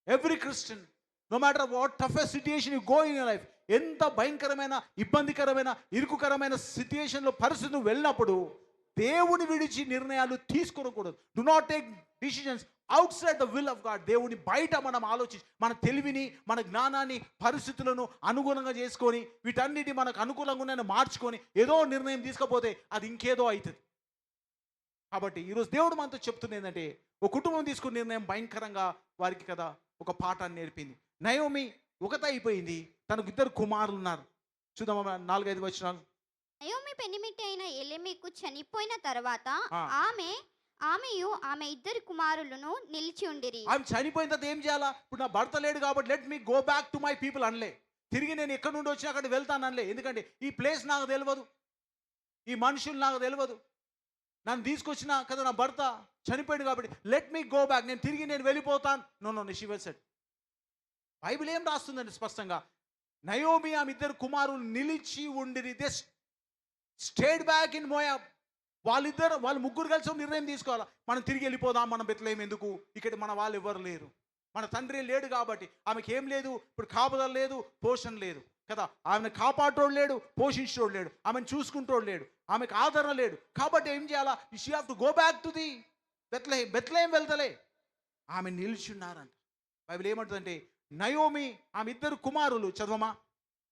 every Christian, no matter what toughest situation you go in your life, ఎంత భయంకరమైన, ఇబ్బందికరమైన, ఇరుకుకరమైన సిచ్యుయేషన్లో పరిస్థితులు వెళ్ళినప్పుడు దేవుని విడిచి నిర్ణయాలు తీసుకోకూడదు. Do not take decisions out side the will of God. దేవుని బయట మనం ఆలోచించి మన తెలివిని, మన జ్ఞానాన్ని, పరిస్థితులను అనుగుణంగా చేసుకొని, వీటన్నిటి మనకు అనుకూలంగా మార్చుకొని ఏదో నిర్ణయం తీసుకపోతే అది ఇంకేదో అవుతుంది. కాబట్టి ఈరోజు దేవుడు మనతో చెప్తుంది ఏంటంటే, ఒక కుటుంబం తీసుకున్న నిర్ణయం భయంకరంగా వారికి కదా ఒక పాఠాన్ని నేర్పింది. నయోమి ఒకత అయిపోయింది, తనకు ఇద్దరు కుమారులు ఉన్నారు. చూద్దామా 4-5 వచనాలు. నయోమి పెనిమిటి అయిన ఎలెమెకు చనిపోయిన తర్వాత ఆ. ఆమెయు ఆమె ఇద్దరు కుమారులను నిలిచి ఉండిరి. ఆమె చనిపోయిన తర్వాత ఏం చేయాలా? ఇప్పుడు నా భర్త లేడు కాబట్టి let me go back to my people అనలే. తిరిగి నేను ఎక్కడి నుండి వచ్చినా అక్కడ వెళ్తాను అనలే. ఎందుకంటే ఈ ప్లేస్ నాకు తెలియదు, ఈ మనుషులు నాకు తెలియదు, నన్ను తీసుకొచ్చిన కదా నా భర్త చనిపోయాడు కాబట్టి లెట్ మీ గో బ్యాక్, నేను తిరిగి వెళ్ళిపోతాను. No she will said. Bible ఏం రాస్తుందండి స్పష్టంగా, నయోమి ఆమె ఇద్దరు కుమారులు నిలిచి ఉండిరి. They stayed back in Moab. వాళ్ళు ముగ్గురు కలిసి నిర్ణయం తీసుకోవాలి, మనం తిరిగి వెళ్ళిపోదాం, మనం బెత్లెహేము ఎందుకు, ఇక్కడ మన వాళ్ళు ఎవరు లేరు, మన తండ్రి లేడు కాబట్టి ఆమెకి ఏం లేదు, ఇప్పుడు కాపుదల లేదు, పోషణ లేదు కదా. ఆమెను కాపాడోడు లేడు, పోషించోడు లేడు, ఆమెను చూసుకుంటోడు లేడు, ఆమెకు ఆదరణ లేడు. కాబట్టి ఏం చేయాలా? She have to go back to the Bethlehem. Bethlehem వెళ్తలే, ఆమె నిల్చున్నారంట. బైబిల్ ఏమంటుందంటే నయోమి ఆమె ఇద్దరు కుమారులు, చదవమా.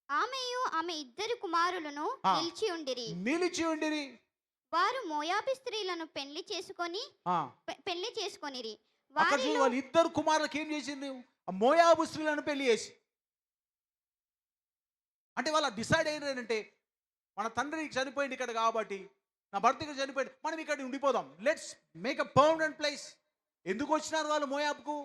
ఆమెయు ఆమె ఇద్దరు కుమారులను ఆ. నిలిచి ఉండిరి. వారు మోయాబీ స్త్రీలను పెళ్లి చేసుకొనిరి. అక్కడ చూడు, వాళ్ళు ఇద్దరు కుమారులకు ఏం చేసింది? ఆ మోయాబు స్త్రీలను పెళ్లి చేసి, అంటే వాళ్ళు డిసైడ్ అయ్యారంటే మన తండ్రి చనిపోయింది ఇక్కడ కాబట్టి, నా భర్త ఇక్కడ చనిపోయింది, మనం ఇక్కడ ఉండిపోదాం, let's make a permanent place. ఎందుకు వచ్చినారు వాళ్ళు మోయాబుకు?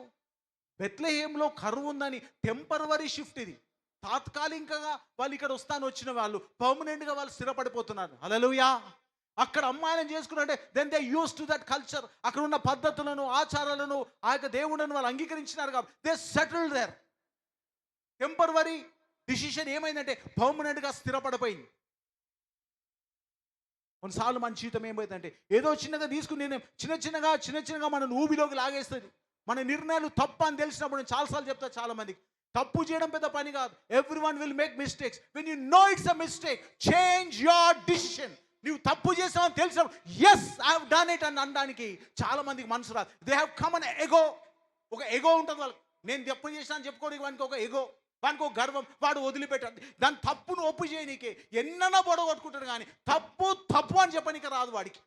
బెత్లెహేమ్లో కరువు ఉందని టెంపరవరీ షిఫ్ట్ ఇది. తాత్కాలికంగా వాళ్ళు ఇక్కడ వస్తాను వచ్చిన వాళ్ళు పర్మనెంట్గా వాళ్ళు స్థిరపడిపోతున్నారు. హల్లెలూయా. అక్కడ అమ్మాయిలను చేసుకున్నట్టే then they used to that culture. అక్కడ ఉన్న పద్ధతులను, ఆచారాలను, ఆ యొక్క దేవుడిని వాళ్ళు అంగీకరించినారు కాబట్టి they settled there. Temporary decision ఏమైందంటే పర్మనెంట్గా స్థిరపడిపోయింది. కొన్నిసార్లు మన జీవితం ఏమైందంటే ఏదో చిన్నగా తీసుకుని నేను చిన్న చిన్నగా మన ఊబిలోకి లాగేస్తుంది. మన నిర్ణయాలు తప్పు అని తెలిసినప్పుడు నేను చాలాసార్లు చెప్తా చాలా మందికి, తప్పు చేయడం పెద్ద పని కాదు. Everyone will make mistakes. When you know it's a mistake, change your decision. నువ్వు తప్పు చేసావని తెలిసినప్పుడు yes I have done it అని అనడానికి చాలా మందికి మనసు రాదు. They have come an ego. ఒక ఎగో ఉంటుంది వాళ్ళకి. నేను తప్పు చేసినా చెప్పుకోవడానికి వానికి ఒక ఎగో, వానికి ఒక గర్వం, వాడు వదిలిపెట్టాడు. దాని తప్పును ఒప్పు చేయనీకి ఎన్నైనా పొడగొట్టుకుంటాడు, కానీ తప్పు తప్పు అని చెప్పనీకి రాదు వాడికి.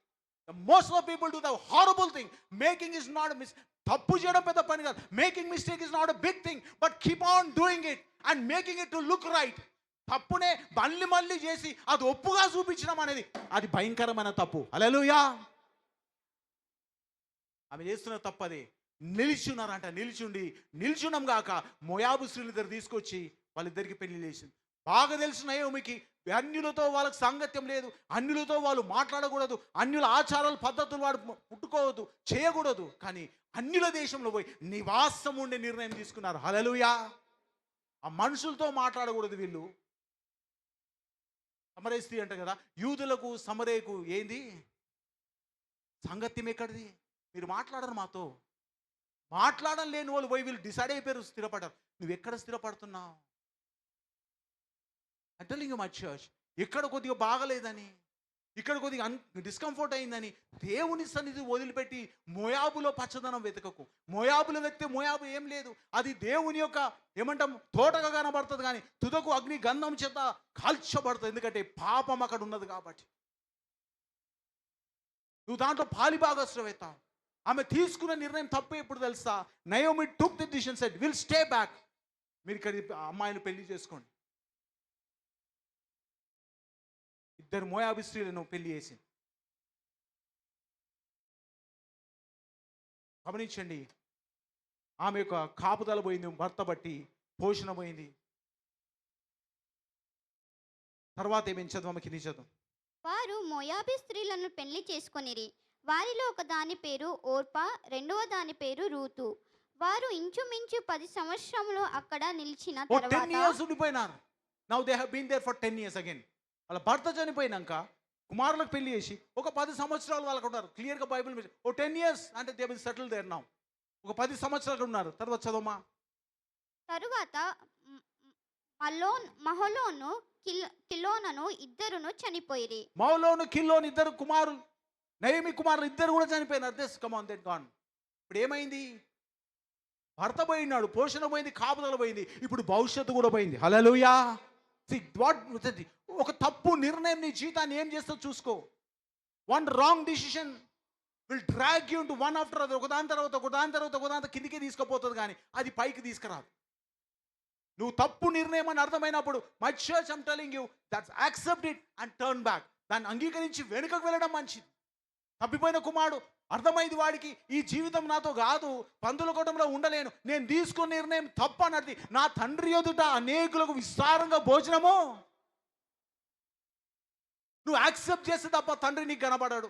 Most of people do the horrible thing. Making is not miss. తప్పు చేయడం పెద్ద పని కాదు. Making mistake is not a big thing, but keep on doing it and making it to look right. తప్పునే మళ్ళీ చేసి అది ఒప్పుగా చూపించడం అనేది అది భయంకరమైన తప్పు. హల్లెలూయా. ఆమె చేస్తున్న తప్పు అది. నిల్చున్నారంట. నిల్చున్నాం గాక మోయాబు స్త్రీలిద్దరు తీసుకొచ్చి వాళ్ళిద్దరికి పెళ్లి చేసింది. బాగా తెలిసిన నయోమికి అన్యులతో వాళ్ళకి సాంగత్యం లేదు, అన్యులతో వాళ్ళు మాట్లాడకూడదు, అన్యుల ఆచారాలు పద్ధతులు వాడు పుట్టుకోవద్దు, చేయకూడదు. కానీ అన్యుల దేశంలో పోయి నివాసం ఉండే నిర్ణయం తీసుకున్నారు. హల్లెలూయా. ఆ మనుషులతో మాట్లాడకూడదు వీళ్ళు. సమరే స్త్రీ అంట కదా, యూదులకు సమరేకు ఏంది సాంగత్యం? ఎక్కడిది? మీరు మాట్లాడరు మాతో. మాట్లాడడం లేని వాళ్ళు పోయి వీళ్ళు డిసైడ్ అయిపోయారు, స్థిరపడ్డారు. నువ్వు ఎక్కడ స్థిరపడుతున్నావు? I telling you my church, ఇక్కడ కొద్దిగా బాగలేదని, ఇక్కడ కొద్దిగా డిస్కంఫర్ట్ అయిందని దేవుని సన్నిధి వదిలిపెట్టి మోయాబులో పచ్చదనం వెతకకు. మోయాబులో వెతికితే మోయాబు ఏం లేదు, అది దేవుని యొక్క ఏమంటాం తోటగా కనబడుతుంది, కానీ తుదకు అగ్ని గంధం చేత కాల్చబడుతుంది. ఎందుకంటే పాపం అక్కడ ఉన్నది కాబట్టి. నువ్వు దాంట్లో పాలిభాగస్రమవుతావు. ఆమె తీసుకున్న నిర్ణయం తప్పు. ఎప్పుడు తెలుసా? Naomi took the decision, said will stay back. మీరు ఇక్కడ అమ్మాయిని పెళ్లి చేసుకోండి. ఇద్దరు మోయాబు స్త్రీలను పెళ్లి చేసింది. గమనించండి, ఆమె యొక్క కాపుదల పోయింది, భర్త బట్టి పోషణ పోయింది. తర్వాత ఏమేమి చదువు? కింది చదువు. వారు మోయాబీ స్త్రీలను పెళ్లి చేసుకొనిరి. వారిలో ఒక దాని పేరు ఓర్పా, రెండవ దాని పేరు రూతు. వారు ఇంచుమించు 10 సంవత్సరములు అక్కడ నిలిచిన తర్వాత 10 years ఉండిపోయినారు. Now they have been there for 10 years again. వాళ్ళ భర్త చనిపోయినాక కుమారులకు పెళ్లి చేసి ఒక 10 సంవత్సరాలు వాళ్ళకు ఉన్నారు. క్లియర్గా బైబిల్ మీద 10 years అంటే they will settle there now. ఒక 10 సంవత్సరాలు ఉన్నారు. తర్వాత చదవమా. తరువాత మహలోను కిలోనను ఇద్దరును చనిపోయిరి. మహలోను కిలోను ఇద్దరు కుమారులు, నయోమి కుమారులు ఇద్దరు కూడా చనిపోయినారు. This come on that gone. ఇప్పుడు ఏమైంది? భర్త పోయినాడు, పోషణ పోయింది, కాపుదల పోయింది, ఇప్పుడు భవిష్యత్తు కూడా పోయింది. హల్లెలూయా. ఒక తప్పు నిర్ణయం నీ జీవితాన్ని ఏం చేస్తో చూసుకో. One wrong decision will drag you into one after other. ఒకదాని తర్వాత కిందికి తీసుకుపోతుంది, కానీ అది పైకి తీసుకురాదు. నువ్వు తప్పు నిర్ణయం అని అర్థమైనప్పుడు my church I'm telling you that's accept it and turn back. దాన్ని అంగీకరించి వెనుకకు వెళ్ళడం మంచిది. తప్పిపోయిన కుమారుడు అర్థమైంది వాడికి, ఈ జీవితం నాతో కాదు, పందుల కూటంలో ఉండలేను, నేను తీసుకున్న నిర్ణయం తప్పు అన్నది. నా తండ్రి ఎదుట అనేకులకు విస్తారంగా భోజనము. నువ్వు యాక్సెప్ట్ చేస్తే తప్ప తండ్రి నీకు కనబడాడు.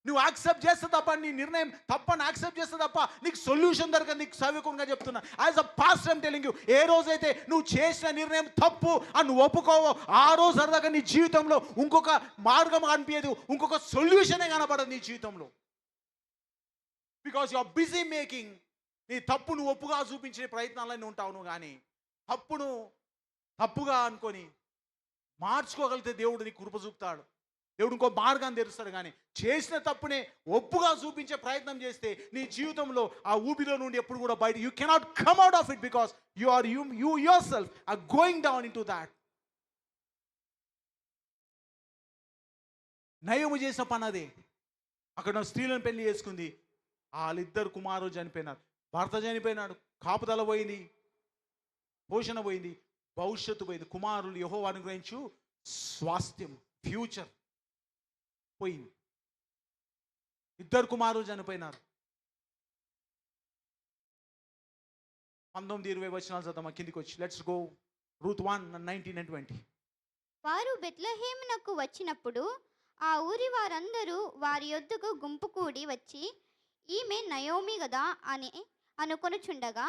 నువ్వు యాక్సెప్ట్ చేస్తే తప్ప, నీ నిర్ణయం తప్పని యాక్సెప్ట్ చేస్తే తప్ప నీకు సొల్యూషన్ దొరకదు. నీకు సేవకునిగా చెప్తున్నా, as a pastor I'm telling you, ఏ రోజైతే నువ్వు చేసిన నిర్ణయం తప్పు అని నువ్వు ఒప్పుకోవో, ఆ రోజు సరదాగా నీ జీవితంలో ఇంకొక మార్గం కనిపించదు, ఇంకొక సొల్యూషనే కనబడదు నీ జీవితంలో. Because you are busy making నీ తప్పును ఒప్పుగా చూపించే ప్రయత్నాలన్నీ ఉంటావు నువ్వు. కానీ తప్పును తప్పుగా అనుకొని మార్చుకోగలిగితే దేవుడు నీకు కృప చూపుతాడు. దేవుడు ఇంకో మార్గాన్ని తెరుస్తాడు. కానీ చేసిన తప్పునే ఒప్పుగా చూపించే ప్రయత్నం చేస్తే నీ జీవితంలో ఆ ఊబిలో నుండి ఎప్పుడు కూడా బయట you cannot come out of it, because you yourself are going down into that. నయము చేసిన పని అదే. అక్కడ స్త్రీలను పెళ్లి చేసుకుంది, వాళ్ళిద్దరు కుమారులు చనిపోయినారు, భర్త చనిపోయినాడు, కాపుదల పోయింది, పోషణ పోయింది, భవిష్యత్తు పోయింది. కుమారులు యెహోవా అనుగ్రహించు స్వాస్థ్యం, ఫ్యూచర్ పోయింది. ఇద్దరు కుమారులు చనిపోయినారు. 19-20 వచనాలు చదవమా కిందికి వచ్చి. Let's go. రూత్ 1:19-20. వారు బెత్లెహేమునకు వచ్చినప్పుడు ఆ ఊరి వారందరూ వారి యొద్దకు గుంపు కూడి వచ్చి, ఈమె నయోమి గదా అని అనుకొనుచుండగా,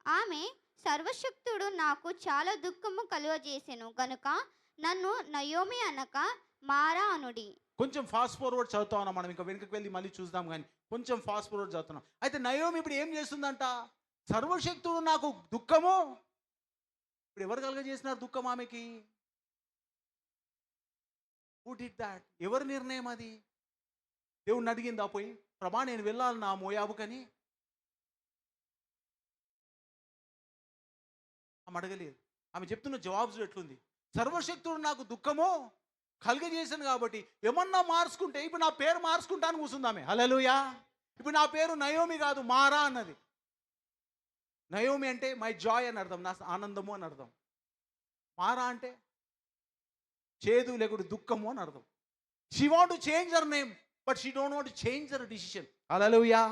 ఆమె సర్వశక్తుడు నాకు చాలా దుఃఖము కలుగజేసెను గనుక నన్ను నయోమి అనక మారా అనుడి. కొంచెం ఫాస్ట్ ఫార్వర్డ్ చదువుతా ఉన్నాం మనం, ఇంకా వెనుకకి వెళ్ళి మళ్ళీ చూద్దాం. కానీ కొంచెం ఫాస్ట్ ఫార్వర్డ్ చదువుతున్నాం. అయితే నయోమి ఇప్పుడు ఏం చేస్తుందంట? సర్వశక్తుడు నాకు దుఃఖము. ఇప్పుడు ఎవరు కలుగజేసినారు దుఃఖం ఆమెకి? Who did that? ఎవరి నిర్ణయం అది? దేవుడిని అడిగిందా పోయి, ప్రభా నేను వెళ్ళాలి నా మోయాబుకని? ఆమె అడగలేదు. ఆమె చెప్తున్న జవాబు ఎట్లుంది? సర్వశక్తుడు నాకు దుఃఖము కలుగజేశాను కాబట్టి ఏమన్నా మార్చుకుంటే, ఇప్పుడు నా పేరు మార్చుకుంటాను కూర్చుందామే. హల్లెలూయా. ఇప్పుడు నా పేరు నయోమి కాదు, మారా అన్నది. నయోమి అంటే మై జాయ్ అని అర్థం, నా ఆనందము అని అర్థం. మారా అంటే చేదు లేకుంటే దుఃఖము అని అర్థం. She want to change her name, but she don't want to change her decision. Hallelujah.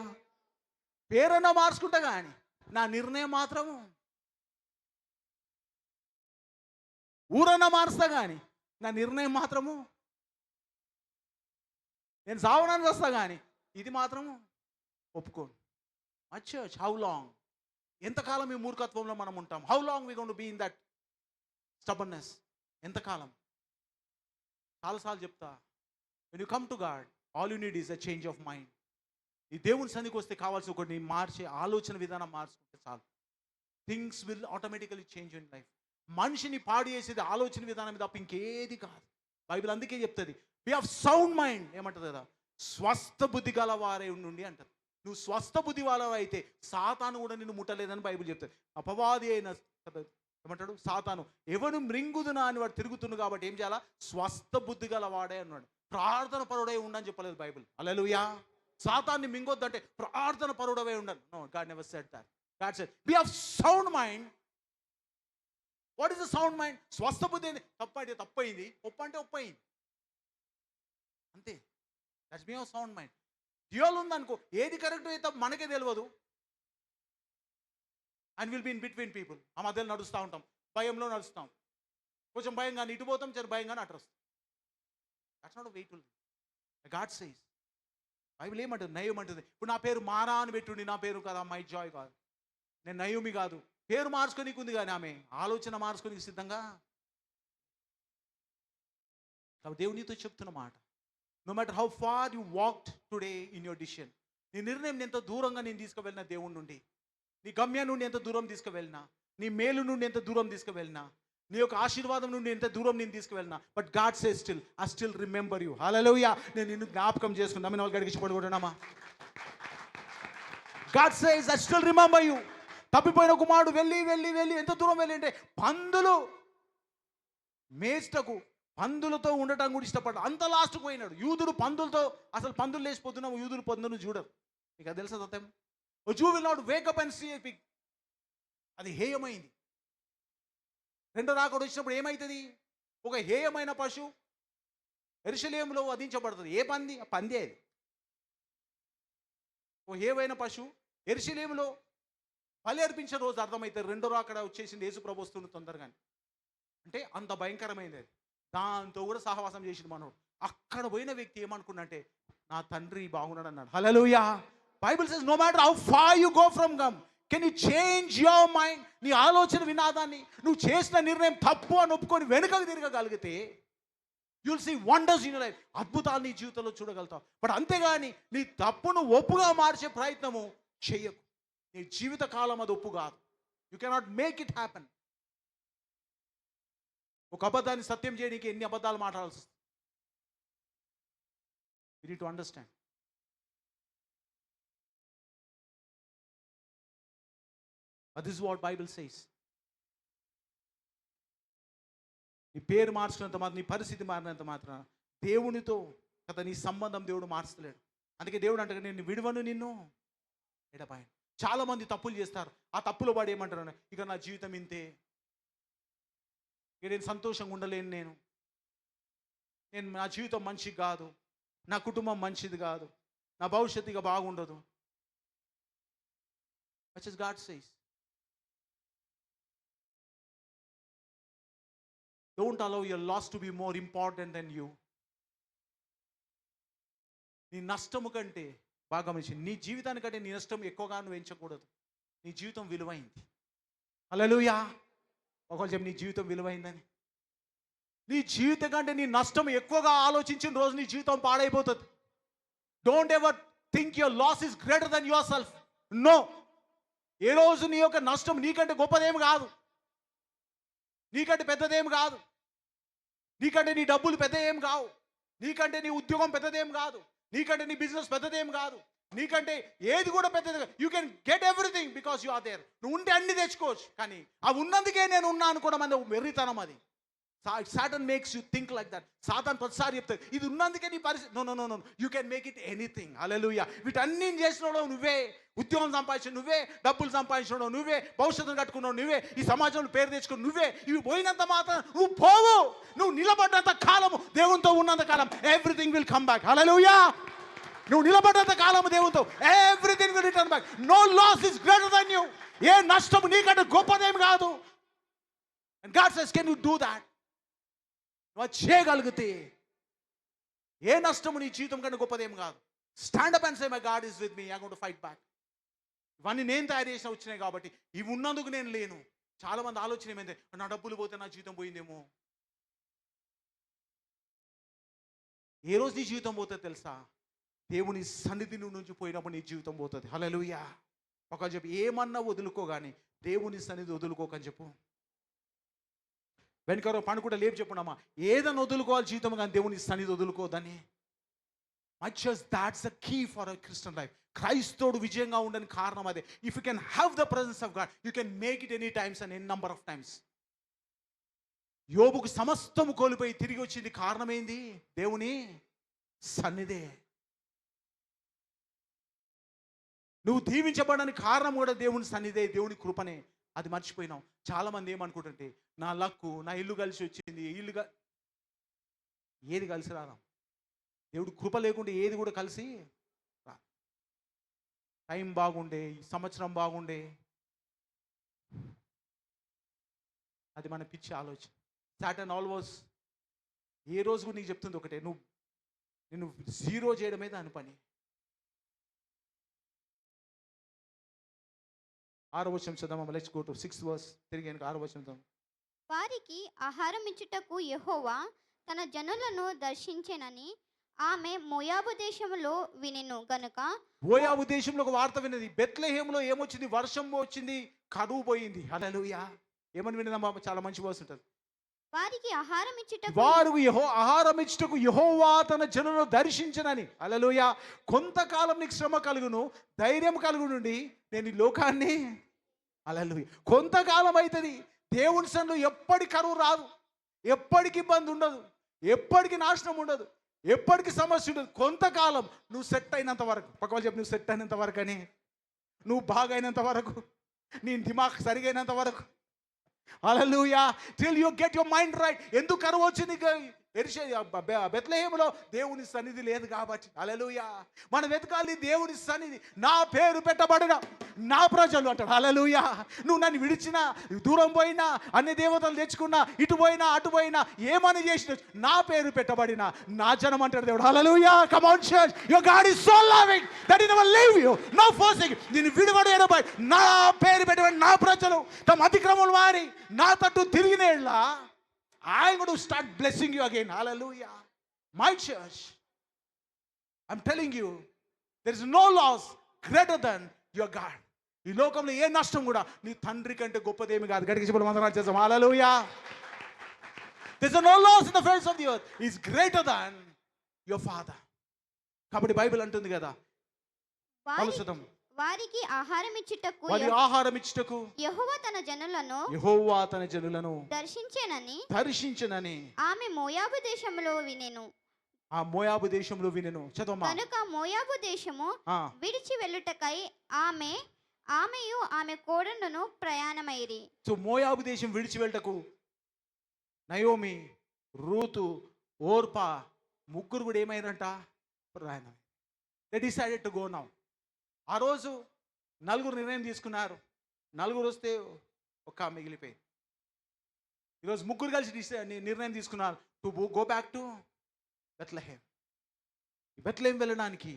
పేరన్నా మార్చుకుంటా కానీ నా నిర్ణయం మాత్రము, ఊరన్నా మారుస్తా కానీ నా నిర్ణయం మాత్రము, నేను సావడానికి వస్తా కానీ ఇది మాత్రము ఒప్పుకోను. My church, how long? ఎంతకాలం ఈ మూర్ఖత్వంలో మనం ఉంటాం? How long we going to be in that stubbornness? ఎంతకాలం? చాలాసార్లు చెప్తా, when you come to God all you need is a change of mind. ఈ దేవుని సన్నిధికి వస్తే కావాల్సి ఒకటి మార్చే ఆలోచన విధానం మార్చుకుంటే చాలు. Things will automatically change in life. మనిషిని పాడు చేసేది ఆలోచన విధానం మీద తప్ప ఇంకేది కాదు. బైబిల్ అందుకే చెప్తుంది, వి హావ్ సౌండ్ మైండ్. ఏమంటది కదా, స్వస్థ బుద్ధి గల వారే ఉండి అంటది. నువ్వు స్వస్థ బుద్ధి వాళ్ళ అయితే సాతాను కూడా నిన్ను ముట్టలేదని బైబిల్ చెప్తుంది. అపవాది అయిన ఏమంటాడు సాతాను, ఎవరు మృంగుదునా అని వాడు తిరుగుతుంది కాబట్టి ఏం చేయాలా? స్వస్థ బుద్ధి గల వాడే అన్నాడు. ప్రార్థన పరుడై ఉండని చెప్పలేదు బైబిల్. హల్లెలూయా. సాతాన్ని మింగొద్దంటే ప్రార్థన పరుడవై ఉండాలి. No, God never said that. God said we have sound mind. What is the sound mind? స్వస్థ బుద్ధి. తప్పు అంటే తప్పయింది, ఒప్పు అంటే ఒప్పయింది, అంతే. దట్స్ మీ సౌండ్ మైండ్. డ్యూయల్ ఉందనుకో, ఏది కరెక్ట్ అయితే మనకే తెలియదు. And will be in between people. ఆ మధ్యలో నడుస్తూ ఉంటాం, భయంలో నడుస్తాం. కొంచెం భయంగానే ఇటు పోతాం, చాలా భయంగానే అటు వస్తాం. That's not wait. God says, Bible ఏమంటుంది? నయోమి అంటుంది, ఇప్పుడు నా పేరు మారా అని పెట్టుండి, నా పేరు కదా మై జాయ్ కాదు, నేను నయోమి కాదు. పేరు మార్చుకోనికి ఉంది కానీ ఆమె ఆలోచన మార్చుకోనికి సిద్ధంగా. కాబట్టి దేవునితో చెప్తున్న మాట, no matter how far you walked today in your decision, నీ నిర్ణయం ఎంత దూరంగా నేను తీసుకువెళ్ళినా దేవుని నుండి, నీ గమ్యం నుండి ఎంత దూరం తీసుకువెళ్ళినా, నీ మేలు నుండి ఎంత దూరం తీసుకువెళ్ళినా, నీ యొక్క ఆశీర్వాదం నుండి ఎంత దూరం నేను తీసుకువెళ్ళినా, but God says still I still remember you. Hallelujah. నేను నిన్ను జ్ఞాపకం చేసుకున్నా. నేను వాళ్ళకి గడిచి పడుకుంటున్నామా? God says I still remember you. తప్పిపోయిన కుమారుడు వెళ్ళి వెళ్ళి వెళ్ళి ఎంత దూరం వెళ్ళి అంటే పందులు మేస్టకు, పందులతో ఉండటం కూడా ఇష్టపడ్డా. అంత లాస్ట్కు పోయినాడు. యూదుడు పందులతో, అసలు పందులు లేచిపోతున్నాము, యూదులు పందులను చూడరు. మీకు అది తెలుసా సత్యం? You will not wake up and see a pig. అది హేయమైంది. రెండో రాకడ వచ్చినప్పుడు ఏమవుతుంది? ఒక హేయమైన పశువు యెరూషలేములో వధించబడుతుంది. ఏ పంది? ఆ పందే. అది ఓ హేయమైన పశువు యెరూషలేములో బలి అర్పించే రోజు అర్థమవుతుంది. రెండో రాకడ వచ్చేసింది, యేసు ప్రభు వస్తుంది తొందరగానే. అంటే అంత భయంకరమైనది అది. దాంతో కూడా సహవాసం చేసిండు మనోడు. అక్కడ పోయిన వ్యక్తి ఏమనుకున్నంటే, నా తండ్రి బాగున్నాడు అన్నాడు. Hallelujah. Bible says no matter how far you go from gum, can you change your mind? నీ ఆలోచన వినాదాన్ని, నువ్వు చేసిన నిర్ణయం తప్పు అని ఒప్పుకొని వెనుకకు తిరగగలిగితే you will see wonders in your life. అద్భుతాలు నీ జీవితంలో చూడగలుగుతావు. బట్ అంతేగాని నీ తప్పును ఒప్పుగా మార్చే ప్రయత్నము చెయ్యకు. నీ జీవిత కాలం అది ఒప్పు కాదు. You cannot make it happen. ఒక అబద్ధాన్ని సత్యం చేయడానికి ఎన్ని అబద్ధాలు మాట్లాడాల్సి వస్తుంది. You need to understand. This is what Bible says. నీ పేరు మార్చినంత మాత్రం, నీ పరిస్థితి మారినంత మాత్రం దేవునితో కదా నీ సంబంధం దేవుడు మార్చలేడు. అందుకే దేవుడు అంటే నేను విడువను, నిన్ను ఎడబాయను. చాలా మంది తప్పులు చేస్తారు. ఆ తప్పులో వాడు ఏమంటారు, ఇక నా జీవితం ఇంతే, ఇక నేను సంతోషంగా ఉండలేను, నేను నా జీవితం మంచిది కాదు, నా కుటుంబం మంచిది కాదు, నా భవిష్యత్తు ఇక బాగుండదు. What does God says? Don't allow your loss to be more important than you. నీ నష్టము కంటే బాగా గమనించి, నీ జీవితానికంటే నీ నష్టం ఎక్కువగా నువ్వు ఎంచకూడదు. నీ జీవితం విలువైంది. హల్లెలూయా. ఒకవేళ చెప్పి నీ జీవితం విలువైందని. నీ జీవితం కంటే నీ నష్టం ఎక్కువగా ఆలోచించిన రోజు నీ జీవితం పాడైపోతుంది. Don't ever think your loss is greater than yourself. No. ఏ రోజు నీ యొక్క నష్టం నీకంటే గొప్పదేం కాదు, నీకంటే పెద్దదేం కాదు, నీకంటే నీ డబ్బులు పెద్ద ఏం కావు, నీకంటే నీ ఉద్యోగం పెద్దదేం కాదు, నీకంటే నీ బిజినెస్ పెద్దదేం కాదు, నీకంటే ఏది కూడా పెద్దది. You can get everything because you are there. నువ్వు ఉంటే అన్ని తెచ్చుకోవచ్చు. కానీ అవి ఉన్నందుకే నేను ఉన్నా అనుకోవడం అనేది వెర్రితనం. అది Satan makes you think like that. Satan ప్రతిసారి చెప్తాడు ఇది ఉన్నందుకే నీ పరిస్థితి. No no no no, you can make it anything. Hallelujah. వీటన్నీ చేసినాడు నువ్వే. ఉద్యోగం సంపాదించిన నువ్వే, డబ్బులు సంపాదించడం నువ్వే, భవిష్యత్తును కట్టుకున్నావు నువ్వే, ఈ సమాజంలో పేరు తెచ్చుకుని నువ్వే. ఇవి పోయినంత మాత్రం నువ్వు పోవు. నువ్వు నిలబడ్డంత కాలము, దేవునితో ఉన్నంత కాలం everything will come back. Hallelujah. నువ్వు నిలబడ్డంత కాలము దేవునితో everything will return back. No loss is greater than you. ఏ నష్టము నీకంటే గొప్పదేం కాదు. And God says can you do that? నువ్వు చేయగలిగితే ఏ నష్టము నీ జీవితం కంటే గొప్పదేం కాదు. Stand up and say my God is with me, I going to fight back. ఇవన్నీ నేను తయారు చేసిన వచ్చినాయి కాబట్టి ఇవి ఉన్నందుకు నేను లేను. చాలా మంది ఆలోచన ఏమైంది, నా డబ్బులు పోతే నా జీవితం పోయిందేమో. ఏ రోజు నీ జీవితం పోతుంది తెలుసా? దేవుని సన్నిధి నుంచి పోయినప్పుడు నీ జీవితం పోతుంది. హల్లెలూయా. ఒక చెప్పు, ఏమన్నా వదులుకో కానీ దేవుని సన్నిధి వదులుకోకని చెప్పు. వెనకరో పని లేపు చెప్పున్నామా, ఏదన్నా వదులుకోవాలి జీవితం కానీ దేవుని సన్నిధి వదులుకోదని. That's the key for a Christian life. క్రైస్తవుడు విజయంగా ఉండని కారణం అదే. If you can have the presence of God, you can make it any times and n number of times. యోబుకు సమస్తము కోల్పోయి తిరిగి వచ్చింది కారణం ఏంది? దేవుని సన్నిధే. నువ్వు దీవించబడడానికి కారణం కూడా దేవుని సన్నిధే, దేవుని కృపనే. అది మర్చిపోయినావు. చాలా మంది ఏమనుకుంటుంటే, నా లక్కు, నా ఇల్లు కలిసి వచ్చింది, ఇల్లుగా ఏది కలిసి రాదా? దేవుడు కృప లేకుంటే ఏది కూడా కలిసి రా. టైం బాగుండే, సంవత్సరం బాగుండే, అది మన పిచ్చి ఆలోచన. సాటన్ ఆల్వేస్ ఏ రోజు కూడా నీకు చెప్తుంది ఒకటే, నిన్ను జీరో చేయడమే దాని పని. 6వ వచనం చదవమా. Let's go to 6th verse. తిరిగి 6వ వచనం. వారికి ఆహారం ఇచ్చుటకు యెహోవా తన జనులను దర్శించెనని ఆమె మోయాబు దేశంలో వినెను గనుక. మోయాబు దేశంలో ఒక వార్త విన్నది. బెత్లెహేములో ఏమొచ్చింది? వర్షం వచ్చింది, కరువు పోయింది. హల్లెలూయా. ఏమని విన్నదమ్మా? చాలా మంచి వర్స్ ఉంటుంది. వారికి ఆహారం ఇచ్చుటకు, ఆహారం ఇచ్చుటకు యెహోవా తన జనులను దర్శించనని. హల్లెలూయా. కొంతకాలం నీకు శ్రమ కలుగును, ధైర్యం కలుగునుండి నేను ఈ లోకాన్ని. హల్లెలూయా. కొంతకాలం అవుతుంది. దేవుని సన్నిధిలో ఎప్పటి కరువు రాదు, ఎప్పటికి ఇబ్బంది ఉండదు, ఎప్పటికి నాశనం ఉండదు, ఎప్పటికి సమస్య ఉండదు. కొంతకాలం నువ్వు సెట్ అయినంత వరకు. పక్కన చెప్పి నువ్వు సెట్ అయినంత వరకు అని, నువ్వు బాగైనంత వరకు, నీ దిమాగ్ సరిగైనంత వరకు. Hallelujah. Till you get your mind right. ఎందుకు కరువు వచ్చింది? బెత్లెహేములో దేవుని సన్నిధి లేదు కాబట్టి. హల్లెలూయా. మనం వెతకాలి దేవుని సన్నిధి. నా పేరు పెట్టబడిన నా ప్రజలు అంటాడు. హల్లెలూయా. నువ్వు నన్ను విడిచినా, దూరం పోయినా, అన్ని దేవతలు తెచ్చుకున్నా, ఇటు పోయినా అటు పోయినా, ఏమని చేసిన, నా పేరు పెట్టబడిన నా జనం అంటాడు దేవుడు. Hallelujah. Come on church. Your God is so loving that he never leave you, no forcing. నిన్ను విడివడు ఎడబై నా పేరు పెట్టబడిన నా ప్రజలు తమ అతిక్రమములు మారి నా తట్టు తిరిగినేళ్ళ I'm going to start blessing you again. Hallelujah. My church, I'm telling you, there is no loss greater than your God. ఈ లోకంలో ఏ నష్టం కూడా నీ తండ్రి కంటే గొప్పదేమి కాదు. గడికి చెప్పడం అందరం చేద్దాం. హల్లెలూయా. There's no loss in the face of the earth. He's greater than your father. కాబట్టి బైబిల్ అంటుంది కదా, కలుషితం వారికి ఆహారం ఇచ్చుటకు వారి ఆహారం ఇచ్చుటకు యెహోవా తన జనులను దర్శించెనని ఆమె మోయాబు దేశంలో వినెను. ఆ మోయాబు దేశంలో వినెను. చదవమ్మా. కనుక మోయాబు దేశము విడిచి వెళ్ళుటకై ఆమెయు ఆమె కోడనును ప్రయాణమైరి. సో మోయాబు దేశం విడిచి వెళ్ళటకు నయోమి, రూతు, ఓర్పా ముగ్గురు కూడా ఏమైందంట? ప్రయాణం. They decided to go now. ఆ రోజు నలుగురు నిర్ణయం తీసుకున్నారు. నలుగురు వస్తే ఒక మిగిలిపోయింది. ఈరోజు ముగ్గురు కలిసి నిర్ణయం తీసుకున్నారు to go back to Bethlehem. Bethlehem వెళ్ళడానికి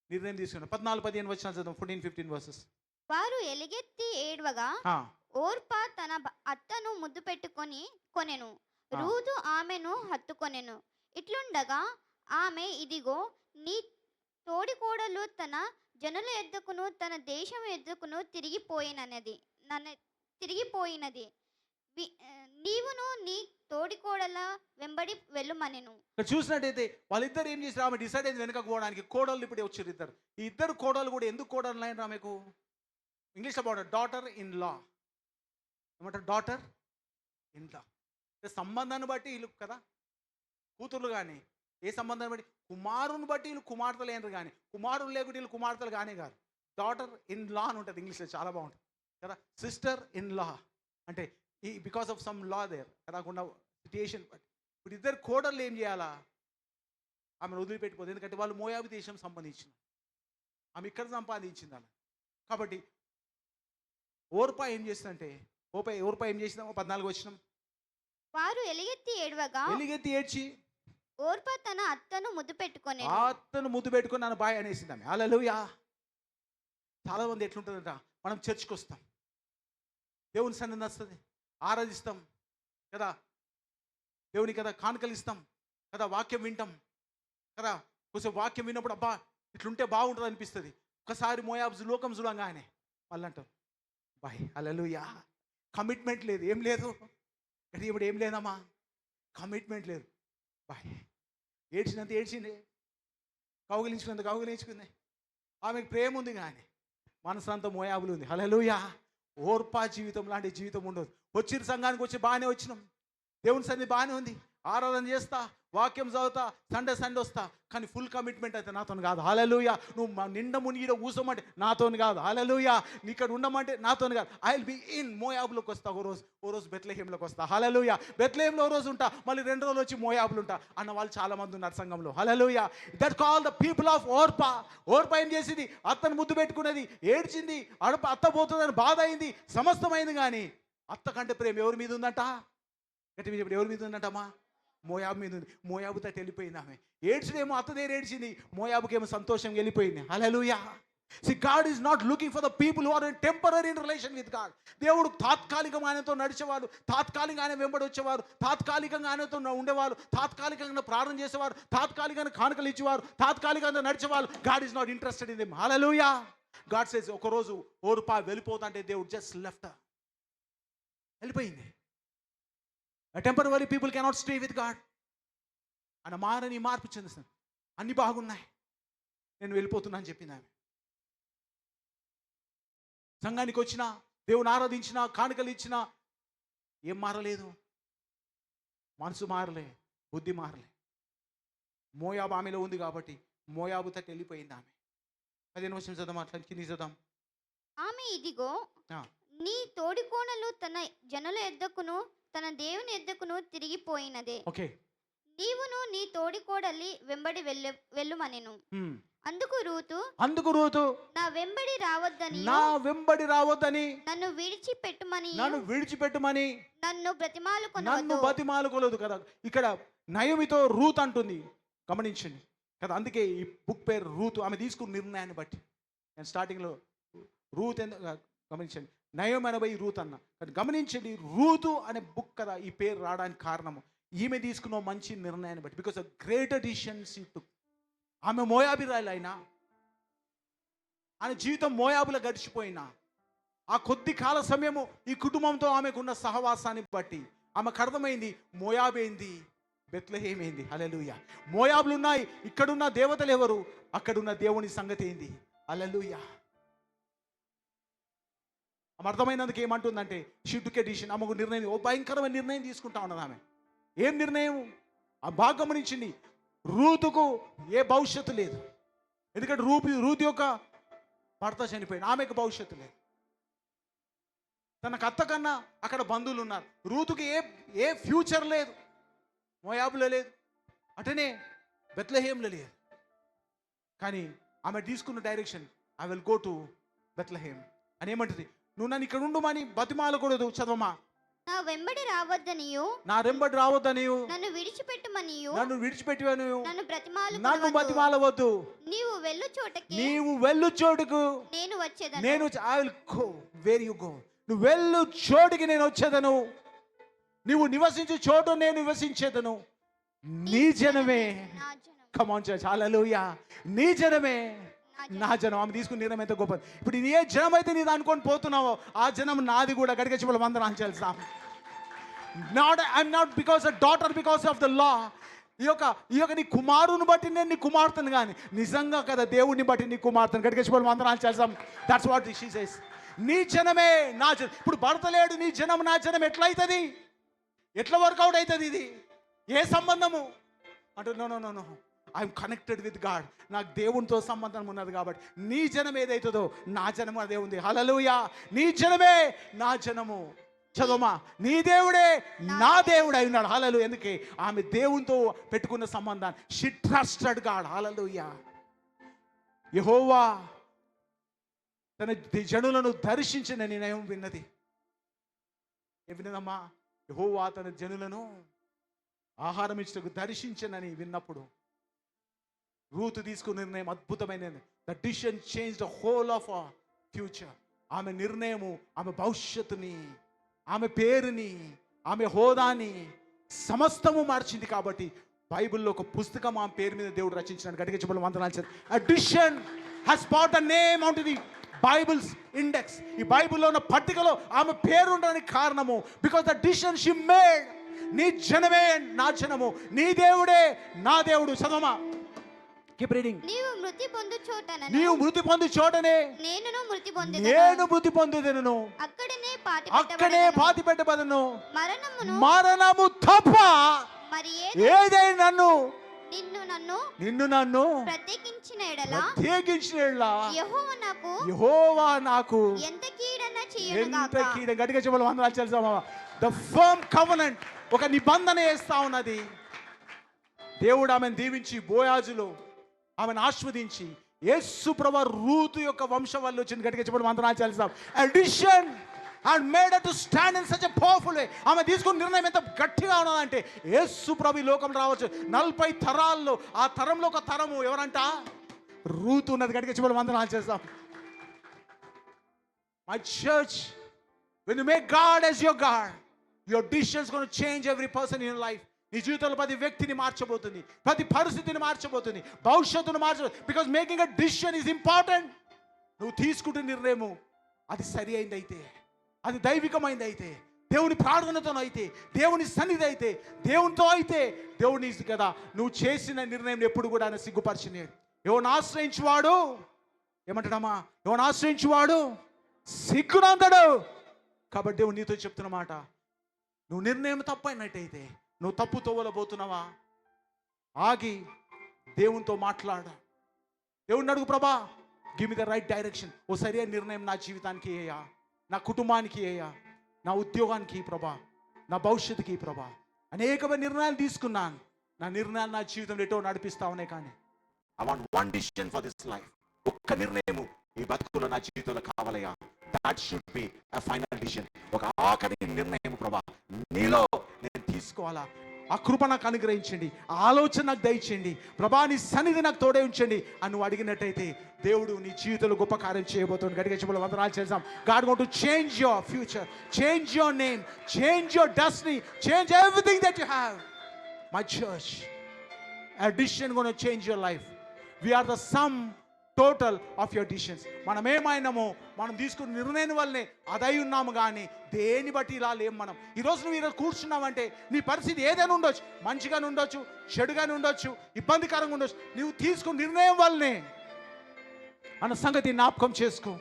నిర్ణయం తీసుకున్నారు. 14-15 వచనాలు చదువు. 14-15 వర్సెస్. వారు ఎలుగెత్తి ఏడ్వగా ఓర్పా తన అత్తను ముద్దు పెట్టుకొని కొనెను, రూతు ఆమెను హత్తుకొనెను. ఇట్లుండగా ఆమె, ఇదిగో నీ తోడికోడలు తన జనుల ఎద్దకును తన దేశం ఎద్దకును తిరిగిపోయినది, నీవును నీ తోడికోడల వెంబడి వెళ్ళుమనెను. చూసినట్టయితే వాళ్ళిద్దరు ఏం చేశారు? ఆమె డిసైడ్ అయింది వెనక పోవడానికి. కోడళ్ళు ఇప్పుడే వచ్చారు ఇద్దరు. ఈ ఇద్దరు కోడలు కూడా ఎందుకు కోడలు అయిన ఆమెకు ఇంగ్లీష్లో బాగుంటుంది, డాటర్ ఇన్ లా. ఏమంటారు? Daughter in law. సంబంధాన్ని బట్టి వీళ్ళు కదా కూతుర్లు, కానీ ఏ సంబంధాన్ని బట్టి కుమారుని బట్టి వీళ్ళు కుమార్తెలు అయినారు, కానీ కుమారులు లేకుంటే వీళ్ళు కుమార్తెలు కానీ కాదు. డాటర్ ఇన్ లా అని ఉంటుంది ఇంగ్లీష్లో, చాలా బాగుంటుంది కదా. సిస్టర్ ఇన్ లా అంటే ఈ because of some law there కాకుండా సిట్యుయేషన్ బట్టి. ఇప్పుడు ఇద్దరు కోడళ్ళు ఏం చేయాలా? ఆమెను వదిలిపెట్టిపోదు. ఎందుకంటే వాళ్ళు మోయాబు దేశం సంబంధించిన, ఆమె ఇక్కడ సంపాదించింది అలా. కాబట్టి ఓర్పా ఏం చేసిందంటే, ఓర్పా ఏం చేసిందామో 14 వచ్చినాం. వారు ఎలుగెత్తి ఏడ్చి ఓర్పా తన అత్తను ముద్దు పెట్టుకొని నన్ను బాయ్ అనేసింది ఆమె. హల్లెలూయా. చాలా మంది ఎట్లుంటుందంట, మనం చర్చ్కి వస్తాం, దేవుని సన్నిధి వస్తుంది, ఆరాధిస్తాం కదా, దేవుని కదా కానుకలు ఇస్తాం కదా, వాక్యం వింటాం కదా. కొంచెం వాక్యం విన్నప్పుడు అబ్బా ఇట్లుంటే బాగుంటుంది అనిపిస్తుంది. ఒకసారి మోయాబు లోకం చూడంగానే వాళ్ళు అంటారు బాయ్. హల్లెలూయా. కమిట్మెంట్ లేదు, ఏం లేదు. ఇప్పుడు ఏం లేదమ్మా, కమిట్మెంట్ లేదు. బాయ్. ఏడ్చినంత ఏడ్చింది, కౌగిలించుకుంది. ఆమెకు ప్రేమ ఉంది కానీ మనసంతా మోయాబులు ఉంది. హల్లెలూయా. ఓర్పా జీవితం లాంటి జీవితం ఉండదు. వచ్చిన సంఘానికి వచ్చి బాగానే వచ్చినాం, దేవుని సన్నిధి బాగానే ఉంది, ఆరాధన చేస్తా, వాక్యం చదువుతా, సండే వస్తా, కానీ ఫుల్ కమిట్మెంట్ అయితే నాతో కాదు. హల్లెలూయా. నువ్వు నిండా మునిగిడ కూసమంటే నాతో కాదు. హల్లెలూయా. నీ ఇక్కడ ఉండమంటే నాతో కాదు. ఐ విల్ బి ఇన్ మోయాబులోకి వస్తా. ఓ రోజు బెత్లెహేమ్లోకి వస్తా. హల్లెలూయా. బెత్లెహేమ్లో ఓ రోజు ఉంటా, మళ్ళీ 2 రోజులు వచ్చి మోయాబులు ఉంటా అన్న వాళ్ళు చాలా మంది ఉన్నారు సంఘంలో. Hallelujah. That call the people of Orpah. Orpah ఏం చేసింది? అత్తను ముద్దు పెట్టుకున్నది, ఏడ్చింది, అత్త పోతుందని బాధ అయింది, సమస్తమైంది. కానీ అత్త కంటే ప్రేమ ఎవరి మీద ఉందంట? గట్టి మీద ఎవరి మీద ఉందంటమ్మా? మోయాబు మీద ఉంది. మోయాబు తట్టు వెళ్ళిపోయింది ఆమె. ఏడ్చుడేమో అత్త దగ్గర ఏడ్చింది, మోయాబుకేమో సంతోషం వెళ్ళిపోయింది. హల్లెలూయా. See, God is not looking for the people who are in temporary in relation with God. దేవుడు తాత్కాలికంగా ఆయనతో నడిచేవారు, తాత్కాలికంగా ఆయన వెంబడి వచ్చేవారు, తాత్కాలికంగా ఆయనతో ఉండేవారు, తాత్కాలికంగా ప్రార్థన చేసేవారు, తాత్కాలికంగా కానుకలు ఇచ్చేవారు, తాత్కాలికంగా నడిచేవారు. God is not interested in them. Hallelujah. God says, ఒకరోజు ఓర్పా వెళ్ళిపోతుంటే దేవుడు just left her. వెళ్ళిపోయింది. Temporary people cannot stay with God. ఆయన మార్పు చెందిస్తాను, అన్ని బాగున్నాయి, నేను వెళ్ళిపోతున్నా అని చెప్పింది ఆమె. సంఘానికి వచ్చినా, దేవుని ఆరాధించినా, కానుకలు ఇచ్చినా ఏం మారలేదు. మనసు మారలే, బుద్ధి మారలే. మోయాబు ఆమెలో ఉంది కాబట్టి మోయాబు తట్టు వెళ్ళిపోయింది ఆమె. 15 వచనం చదవం, అట్లా కింది చదవం. ఆమె, ఇదిగో నీ తోడికోడలు తన జనుల ఎద్దకును తన దేవుని ఎద్దకును తిరిగిపోయినదే, నీవును నీ తోడికోడలి వెంబడి వెళ్ళుమనెను. అందుకు రూతు నా వెంబడి రావద్దని నన్ను విడిచిపెట్టుమని నన్ను బ్రతిమాలుకోలేదు కదా. ఇక్కడ నయోమితో రూత్ అంటుంది, గమనించండి కదా. అందుకే ఈ బుక్ పేరు రూతు. ఆమె తీసుకున్న నిర్ణయాన్ని బట్టి నేను స్టార్టింగ్లో రూత్ గమనించండి, నయోమి అనబోయి రూత్ అన్న, కానీ గమనించండి రూతు అనే బుక్ కదా ఈ పేరు రావడానికి కారణము ఈమె తీసుకున్న మంచి నిర్ణయాన్ని బట్టి. Because of greater decisions she took. ఆమె మోయాబిరాయలు అయినా, ఆయన జీవితం మోయాబులో గడిచిపోయినా, ఆ కొద్ది కాల సమయము ఈ కుటుంబంతో ఆమెకున్న సహవాసాన్ని బట్టి ఆమెకు అర్థమైంది మోయాబేంది, బెత్లెహేం ఏంది. హల్లెలూయా. మోయాబులు ఉన్నాయి, ఇక్కడున్న దేవతలు ఎవరు, అక్కడున్న దేవుని సంగతి ఏంది. హల్లెలూయా. ఆమె అర్థమైనందుకు ఏమంటుందంటే షిట్టుకే డిసిషన్, ఆమెకు నిర్ణయం, ఓ భయంకరమైన నిర్ణయం తీసుకుంటా ఉన్నది ఆమె. ఏం నిర్ణయం? ఆ బాగా గమనించింది, రూతుకు ఏ భవిష్యత్తు లేదు. ఎందుకంటే రూతు యొక్క భర్త చనిపోయింది, ఆమెకు భవిష్యత్తు లేదు. తనకు అత్త కన్నా అక్కడ బంధువులు ఉన్నారు. రూతుకి ఏ ఫ్యూచర్ లేదు, మోయాబులో లేదు, అటనే బెత్లెహేంలో లేదు. కానీ ఆమె తీసుకున్న direction, I will go to Bethlehem అని. ఏమంటుంది? నువ్వు నన్ను ఇక్కడ ఉండుమని బతిమాలకూడదు. చదవమా. నా వెంబడి రావద్దనియు, నా వెంబడి రావద్దనియు, నన్ను విడిచిపెట్టుమనియు, నన్ను విడిచిపెట్టివను, నన్ను బతిమాలవద్దు. నీవు వెళ్ళు చోటకి, నీవు వెళ్ళు చోటుకు నేను వచ్చేదను. నేను I will go where you go. నువ్వు వెళ్ళు చోటుకి నేను వచ్చేదను, నీవు నివసించే చోటు నేను నివసించేదను. నీ జనమే. నా జనం, కమ్ ఆన్ చర్చ్, హల్లెలూయా. నీ జనమే నా జనం. నా జనం. ఆమె తీసుకున్న నిర్ణయం ఎంత గొప్పది. ఇప్పుడు నీ ఏ జనం అయితే నీది అనుకొని పోతున్నావో ఆ జనం నాది కూడా. గడిగ చెప్పలు వందనాలు చేస్తాం. I'm not because a daughter, because of the law. ఈ యొక్క నీ కుమారుని బట్టి నేను నీ కుమార్తెను, కానీ నిజంగా కదా దేవుడిని బట్టి నీ కుమార్తెను. గడిగ చెప్పలు వందనాలు చేస్తాం. That's what she says. నీ జనమే నా జనం. ఇప్పుడు భర్త లేడు, నీ జనం నా జనం ఎట్లయితుంది? ఎట్లా వర్కౌట్ అవుతుంది ఇది? ఏ సంబంధము అంటే no no no no, I'm connected with God. నాకు దేవునితో సంబంధం ఉన్నది కాబట్టి నీ జనం ఏదైతుందో నా జనం అదే ఉంది. హల్లెలూయా. నీ జనమే నా జనము. చదవమా. నీ దేవుడే నా దేవుడు అయి ఉన్నాడు. హల్లెలూయా. ఎందుకే? ఆమె దేవునితో పెట్టుకున్న సంబంధాన్ని. She trusted God. హల్లెలూయా. యెహోవా తన జనులను దర్శించిన నిర్ణయం విన్నది. ఏ విన్నదమ్మా? యెహోవా తన జనులను ఆహారం ఇచ్చుటకు దర్శించనని విన్నప్పుడు రూతు తీసుకున్న నిర్ణయం అద్భుతమైనది. The decision change the whole of future. ఆమె నిర్ణయము ఆమె భవిష్యత్తుని, ఆమె పేరుని, ఆమె హోదాని సమస్తము మార్చింది. కాబట్టి బైబిల్లో ఒక పుస్తకం ఆమె పేరు మీద దేవుడు రచించినాడు. గట్టిగా చెప్పడం వందనాలు. A decision has brought a name onto the Bible's index. ఈ బైబిల్లో ఉన్న పట్టికలో ఆమె పేరు ఉండడానికి కారణము because the decision she made. నీ జనమే నా జనము, నీ దేవుడే నా దేవుడు. చదవమా. Keep reading. నీవు మృతి పొందు చోటన, నీవు మృతి పొందు చోటనే నేను మృతి పొందెదను. అక్కడే అక్కడనే పాతి పెట్టబడను. మరణము తప్ప మరి ఏదైనా నిన్ను నన్ను ప్రత్యేకించిన ఎడల యెహోవా నాకు ఎంత కీడన్నా చేయనుగాక. గట్టిగా చెప్పాలి. వందనాలు తెలుసా. ద ఫర్మ్ కవెనెంట్, ఒక నిబంధన వేస్తా ఉన్నది. దేవుడు ఆమెను దీవించి బోయాజులో ఆమెను ఆస్వాదించి యేసు ప్రభువు రూతు యొక్క వంశం వల్ల వచ్చింది. గట్టిగా చెప్పడం వందనాలు చేస్తాం. Addition and made to stand in such a powerful వే. ఆమె తీసుకున్న నిర్ణయం ఎంత గట్టిగా ఉన్నదంటే యేసు ప్రభు ఈ లోకం రావచ్చు 40 తరాల్లో. ఆ తరంలో ఒక తరము ఎవరంట? రూతు ఉన్నది. గట్టిగా చెప్పడం వందనాలు చేస్తాం. My church, when you make God as your God, your decision is going to change every person in your life. నీ జీవితంలో ప్రతి వ్యక్తిని మార్చబోతుంది, ప్రతి పరిస్థితిని మార్చబోతుంది, భవిష్యత్తును మార్చబోతుంది. Because making a decision is important. నువ్వు తీసుకుంటున్న నిర్ణయము అది సరి అయింది అయితే, అది దైవికమైంది అయితే, దేవుని ప్రార్థనతో అయితే, దేవుని సన్నిధి అయితే, దేవునితో అయితే, దేవుని కదా నువ్వు చేసిన నిర్ణయం ఎప్పుడు కూడా ఆయన సిగ్గుపరిచినాడు. ఎవరిని ఆశ్రయించువాడు ఏమంటాడమ్మా? ఎవరిని ఆశ్రయించువాడు సిగ్గునందడు. కాబట్టి దేవుడు నీతో చెప్తున్న మాట, నువ్వు నిర్ణయం తప్పైనట్టయితే, నువ్వు తప్పు తోవలబోతున్నావా, ఆగి దేవునితో మాట్లాడు. దేవుడిని అడుగు, ప్రభా give me the right direction. ఓ సరైన నిర్ణయం నా జీవితానికి అయ్యా, నా కుటుంబానికి అయ్యా, నా ఉద్యోగానికి ప్రభా, నా భవిష్యత్తుకి ప్రభా. అనేకమైన నిర్ణయాలు తీసుకున్నాను. నా నిర్ణయాలు నా జీవితంలో ఎటో నడిపిస్తా ఉన్నాయి. కానీ I want one decision for this life. ఒక్క నిర్ణయము ఈ బతుకులో నా జీవితంలో కావాలయ్యా. That should be a final decision. ఒక ఆఖరి నిర్ణయం ప్రభా నీలో నేను తీసుకోవాలా. ఆ కృప నాకు అనుగ్రహించండి, ఆ ఆలోచన నాకు దయచేయండి ప్రభా, నీ సన్నిధి నాకు తోడే ఉంచండి అని నువ్వు అడిగినట్టయితే దేవుడు నీ జీవితంలో గొప్ప కార్యం చేయబోతుంది. గట్టిగా చెప్పాలి. వందనాలు చేద్దాం. God want to change your future, change your name, change your destiny, change everything that you have. My church, a decision going to change your life. We are the sum total of your decisions. మనం ఏమైనామో మనం తీసుకున్న నిర్ణయం వల్లనే అదై ఉన్నాము, కానీ దేని బట్టి ఇలా లేం మనం. ఈరోజు నువ్వు ఈరోజు కూర్చున్నావంటే నీ పరిస్థితి ఏదైనా ఉండొచ్చు, మంచిగానే ఉండొచ్చు, చెడుగానే ఉండొచ్చు, ఇబ్బందికరంగా ఉండొచ్చు. నువ్వు తీసుకున్న నిర్ణయం వల్లనే అన్న సంగతి జ్ఞాపకం చేసుకో.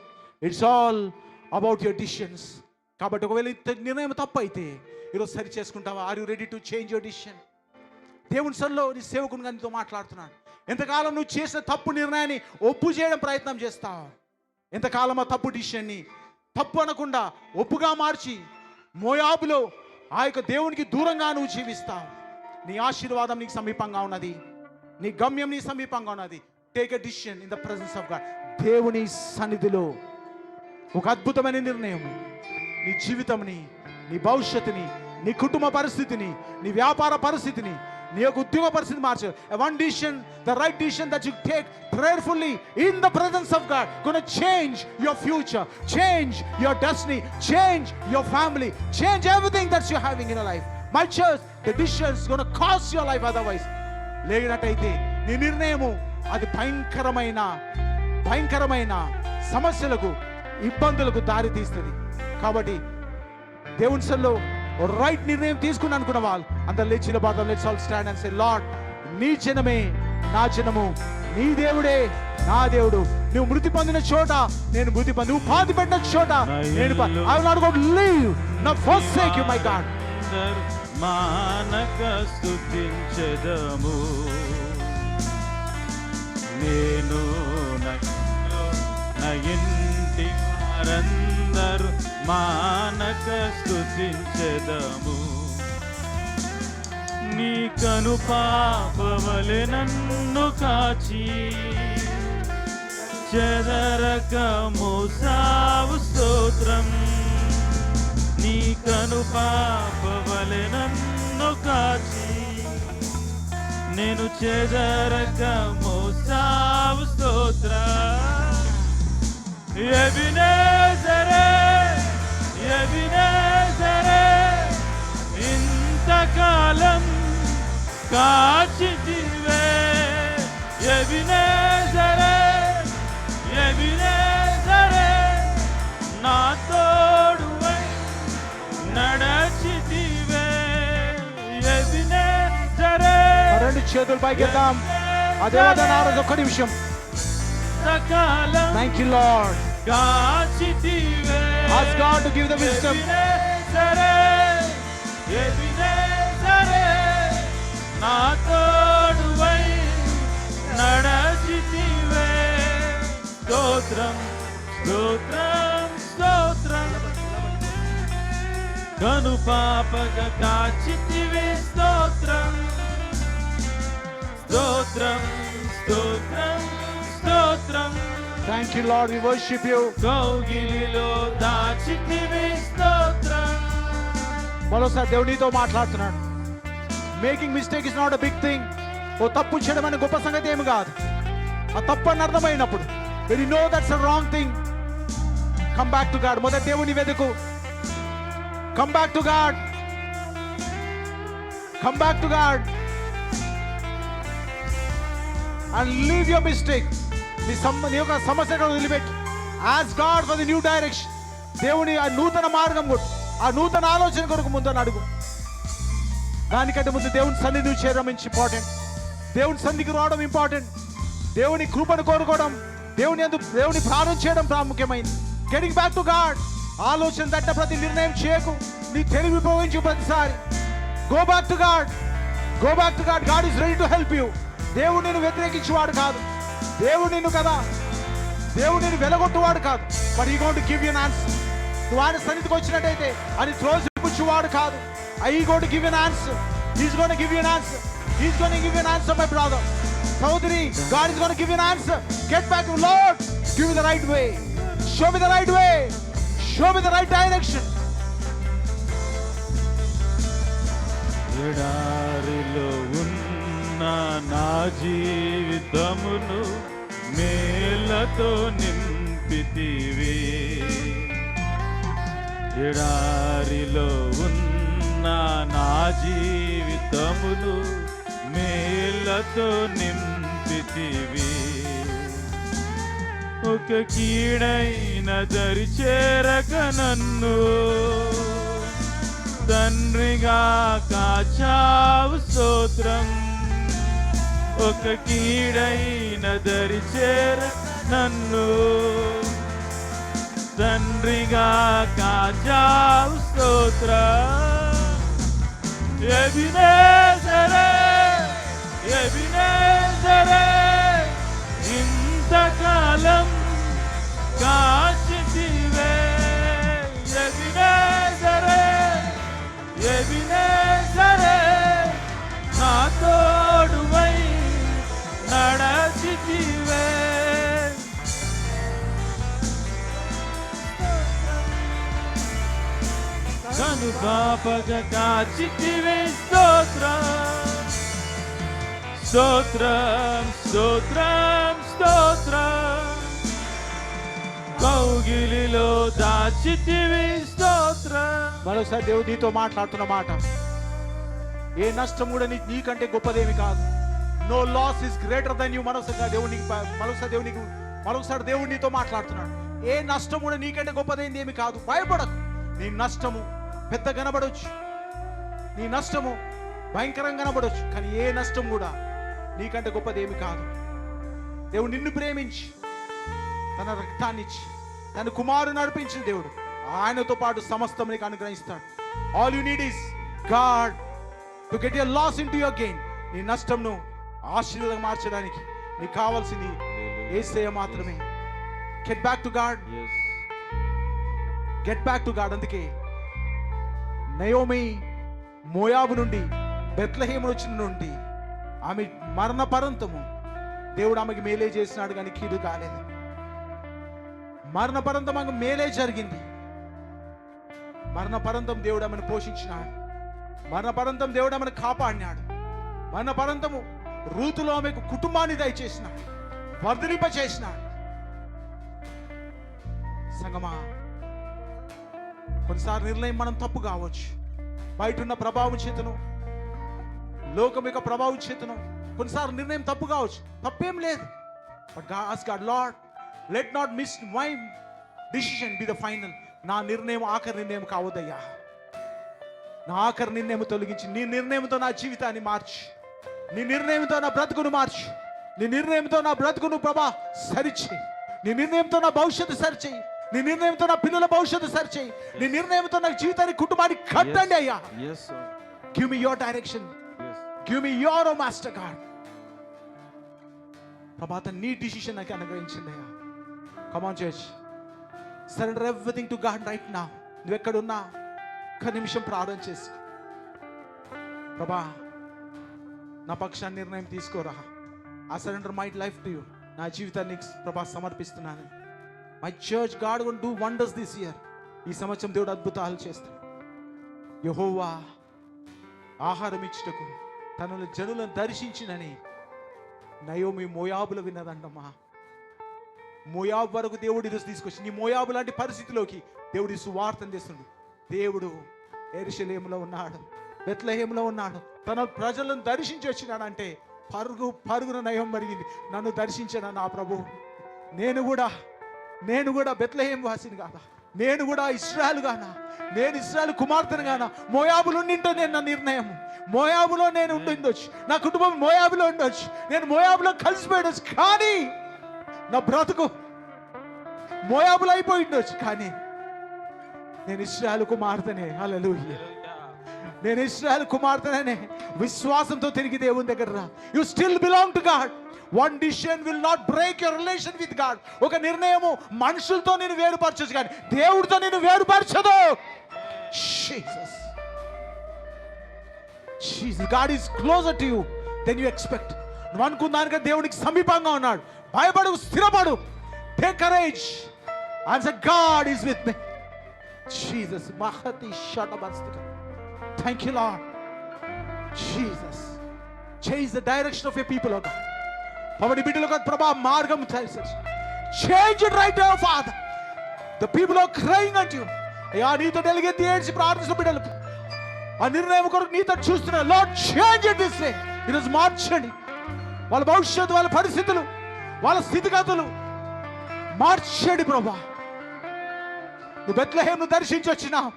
It's all about your decisions. కాబట్టి ఒకవేళ నిర్ణయం తప్పు అయితే ఈరోజు సరి చేసుకుంటావా? Are you ready to change your decision? దేవుని సన్నిధిలో నీ సేవకునిగా నీతో మాట్లాడుతున్నాను. ఎంతకాలం నువ్వు చేసిన తప్పు నిర్ణయాన్ని ఒప్పు చేయడం ప్రయత్నం చేస్తావు? ఎంతకాలం ఆ తప్పు డిసిషన్ని తప్పు అనకుండా ఒప్పుగా మార్చి మోయాబులో ఆ యొక్క దేవునికి దూరంగా నువ్వు జీవిస్తావు? నీ ఆశీర్వాదం నీకు సమీపంగా ఉన్నది, నీ గమ్యం నీ సమీపంగా ఉన్నది. Take a decision in the presence of God. దేవుని సన్నిధిలో ఒక అద్భుతమైన నిర్ణయం నీ జీవితంని, నీ భవిష్యత్తుని, నీ కుటుంబ పరిస్థితిని, నీ వ్యాపార పరిస్థితిని, నీ యొక్క ఉద్యోగ పరిస్థితి మార్చు. One decision, the right decision that you take prayerfully in the presence of God, gonna change your future, change your destiny, change your family, change everything that you're having in your life. My church, the decision is gonna cost your life otherwise. లేనట్టయితే నీ నిర్ణయము అది భయంకరమైన సమస్యలకు, ఇబ్బందులకు దారి తీస్తుంది. కాబట్టి దేవుని సన్నిధిలో రైట్ నిర్ణయం తీసుకుని అనుకున్న వాళ్ళు అందరు లేచిన బాధ let's all stand and say lord, నీ జనమే నా జనము, నీ దేవుడే నా దేవుడు. నువ్వు మృతి పొందిన చోట నేను మృతి పొంది, నువ్వు పాతి పెట్టిన చోట నేను I will not go to leave nor forsake you, my God. మానక స్తుతించెదము, నేను నా ఇంటి వారందరూ మానక స్తుతించెదము. నీ కను పాపవలె నన్ను కాచి చెదరక మోసావు స్తోత్రం. నీ కను పాపవలె నన్ను కాచి నేను చెదరక మోసావు స్తోత్రం. ఎబినేజరే ఎబినేజరే ఇంతకాలం కాచితివే. ఎబినేజరే ఎబినేజరే నా తోడువై నడచితివే. ఎబినేజరే రెండు చేతులు పైకెత్తాం. అదే నారదు ఒక్క నిమిషం. సకాలం Thank you, Lord. కాచితివే. Ask God to give the wisdom. ఎబినేజరే నా తోడువై నడచితివే. స్తోత్రం స్తోత్రం స్తోత్రం. కను పాపగ కాచితివే. స్తోత్రం స్తోత్రం స్తోత్రం స్తోత్రం. Thank you, Lord. We worship you. కౌగిలిలో దాచితివే. స్తోత్రం. మరోసారి దేవునితో మాట్లాడుతున్నాడు. Making mistake is not a big thing. ఓ తప్పు చేయడం అనే గొప్ప సంగతి ఏమి కాదు. ఆ తప్పు అని అర్థమైనప్పుడు when you know that's a wrong thing, come back to God. మొదట దేవుని వెతుకు. Come back to God. Come back to God and leave your mistake. నీ యొక్క సమస్యను వదిలిపెట్టు. Ask God for the new direction. దేవుని ఆ నూతన మార్గం కొట్టు, ఆ నూతన ఆలోచన కొరకు ముందు అడుగు. దానికంటే ముందు దేవుని సన్నిధి చేరడం ఇంపార్టెంట్. దేవుని సన్నిధికి రావడం ఇంపార్టెంట్. దేవుని కృపను కోరుకోవడం, దేవుని ప్రార్థన చేయడం ప్రాముఖ్యమైంది. Getting back to God. ఆలోచన తట్ట ప్రతి నిర్ణయం చేయకు. నీ తెలివి ఉపయోగించు ప్రతిసారి. Go back to God. Go back to God. God is ready to help you. దేవుడు నిన్ను వ్యతిరేకించేవాడు కాదు. దేవుడు నిన్ను వెలగొట్టువాడు కాదు. But he going to give you an answer. నువ్వు ఆయన సన్నిధికి వచ్చినట్టయితే అది త్రోసిపుచ్చువాడు కాదు. I going to give you an answer. He's going to give you an answer. He's going to give you an answer, my brother. Saudari, God is going to give you an answer. Get back to Lord. Give me the right way. Show me the right way. Show me the right direction. ఎడారిలో ఉన్న నా జీవితమును మేలతో నింపితివి. ఎడారిలో ఉన్న నా జీవితమును మేలతో నింపితివి. ఒక కీడైన దరి చేరక నన్ను తండ్రిగా కాచావు స్తోత్రం. ఒక కీడైన దరి చేరక నన్ను తండ్రిగా కాచావు స్తోత్రం. ఎబినేజరే ఎబినేజరే ఇంతకాలం కాచితివే. ఎబినేజరే ఎబినేజరే నా తోడువై నడచితివే. కను పాపగ కాచితివే. స్తోత్రం స్తోత్రం స్తోత్రం స్తోత్రం. కౌగిలిలో దాచితివి. స్తోత్రం. మరోసారి దేవుడు నీతో మాట్లాడుతున్న మాట, ఏ నష్టం కూడా నీకంటే గొప్పదేమి కాదు. No loss is greater than you. మరోసారి దేవుడు నీతో మాట్లాడుతున్నాడు. ఏ నష్టం కూడా నీకంటే గొప్పదైంది ఏమి కాదు. భయపడకు. నీ నష్టము పెద్ద కనబడవచ్చు, నీ నష్టము భయంకరంగా కనబడవచ్చు, కానీ ఏ నష్టం కూడా నీకంటే గొప్పదేమి కాదు. దేవుడు నిన్ను ప్రేమించి తన రక్తాన్ని ఇచ్చి తన కుమారుని నడిపించిన దేవుడు ఆయనతో పాటు సమస్తం నీకు అనుగ్రహిస్తాడు. All you need is God to get your loss into your gain. నీ నష్టంను ఆశీర్వాదంగా మార్చడానికి నీకు కావాల్సింది యేసయ్య మాత్రమే. Get back to God, get back to God. అందుకే నయోమి మోయాబు నుండి బెత్లెహేము వచ్చిన నుండి ఆమె మరణ పర్యంతము దేవుడు ఆమెకి మేలే చేసినాడు, కానీ కీడు కాలేదు. మరణ పర్యంతం ఆమెకు మేలే జరిగింది. మరణ పర్యంతం దేవుడు ఆమెను పోషించినాడు. మరణ పర్యంతం దేవుడు ఆమెను కాపాడినాడు. మరణ పర్యంతము రూతులో ఆమెకు కుటుంబాన్ని దయచేసినాడు, వర్ధలింప చేసినాడు. సంగమా, కొన్నిసార్లు నిర్ణయం మనం తప్పు కావచ్చు. బయట ఉన్న ప్రభావం చేతను, లోకం యొక్క ప్రభావం చేతను కొన్నిసార్లు నిర్ణయం తప్పు కావచ్చు. తప్పేం లేదు. But ask God, lord, let not miss my decision be the final. నా నిర్ణయం ఆఖరి నిర్ణయం కావద్దయ్యా. నా ఆఖరి నిర్ణయం తొలగించి నీ నిర్ణయంతో నా జీవితాన్ని మార్చి, నీ నిర్ణయంతో నా బ్రతుకును మార్చి, నీ నిర్ణయంతో నా బ్రతుకును ప్రభా సరిచేయి. నీ నిర్ణయంతో నా భవిష్యత్తు సరిచేయి. నీ నిర్ణయంతో నా పిల్లల భవిష్యత్తు సరిచేయి. నీ నిర్ణయంతో నా జీవితాన్ని కుటుంబాన్ని కట్టండి అయ్యా. Give me your direction, give me your master God. ప్రభాత నీ డిసిషన్ నాకు అనుగ్రహించింది అయ్యా. Come on church, surrender everything to God right now. నువ్వు ఎక్కడున్నా ఒక్క నిమిషం ప్రార్థన చేసుకో. ప్రభా, నా పక్షాన్ని నిర్ణయం తీసుకోరా. I surrender my life to you. నా జీవితాన్ని ప్రభా సమర్పిస్తున్నాను. My church God gonna do wonders this year. ఈ సంవత్సరం దేవుడు అద్భుతాలు చేస్తాడు. యెహోవా ఆహారం ఇచ్చుటకు తనను జనులను దర్శించినని నయోమి మోయాబులు విన్నదంటమ్మా. మోయాబు వరకు దేవుడు ఈరోజు తీసుకొచ్చి నీ మోయాబు లాంటి పరిస్థితిలోకి దేవుడి సువార్తను తెస్తుండు. దేవుడు యెరూషలేములో ఉన్నాడు, బెత్లెహేములో ఉన్నాడు. తన ప్రజలను దర్శించి వచ్చినాడంటే పరుగున నయం మరిగింది. నన్ను దర్శించిన నా ప్రభు, నేను కూడా బెత్లెహేం వాసిని కాదా, నేను కూడా ఇశ్రాయేలు గానా, నేను ఇశ్రాయేలు కుమార్తెను గానా. మోయాబులో ఉండింటే నేను నా నిర్ణయం, మోయాబులో నేను ఉండొచ్చు, నా కుటుంబం మోయాబులో ఉండొచ్చు, నేను మోయాబులో కలిసిపోయొచ్చు. కానీ నా బ్రతుకు మోయాబులో అయిపోయి ఉండొచ్చు, కానీ నేను ఇశ్రాయేలు కుమార్తెనే. హల్లెలూయా. నేను ఇశ్రాయేలు కుమార్తెనే. విశ్వాసంతో తిరిగి దేవుని దగ్గర రా. You still belong to God. One decision will not break your relation with God. ఒక నిర్ణయము మనుషులతో నేను వేరుపరచచ్చు, కానీ దేవుడితో నేను వేరుపరచదు. Jesus, God is closer to you than you expect. నువ్వు అనుకున్న దానికంటే దేవునికి సమీపంగా ఉన్నాడు. భయపడు, స్థిరపడు. Take courage and say, God is with me. Jesus, mahati shatabastika. Thank you, Lord. Jesus, change the direction of your people, oh God. Pavadi biddalo God, Prabha margam change it right now, Father. The people are crying unto you. Ayya neeto delegate edsi prarthistuna biddalaku aa nirnayam koraku neeto chustunna. Lord, change it this way. It is marchandi. వాళ్ళ భవిష్యత్తు, వాళ్ళ పరిస్థితులు, వాళ్ళ స్థితిగతులు మార్చండి ప్రభా. నువ్వు బెత్లెహేమును దర్శించి వచ్చినావు.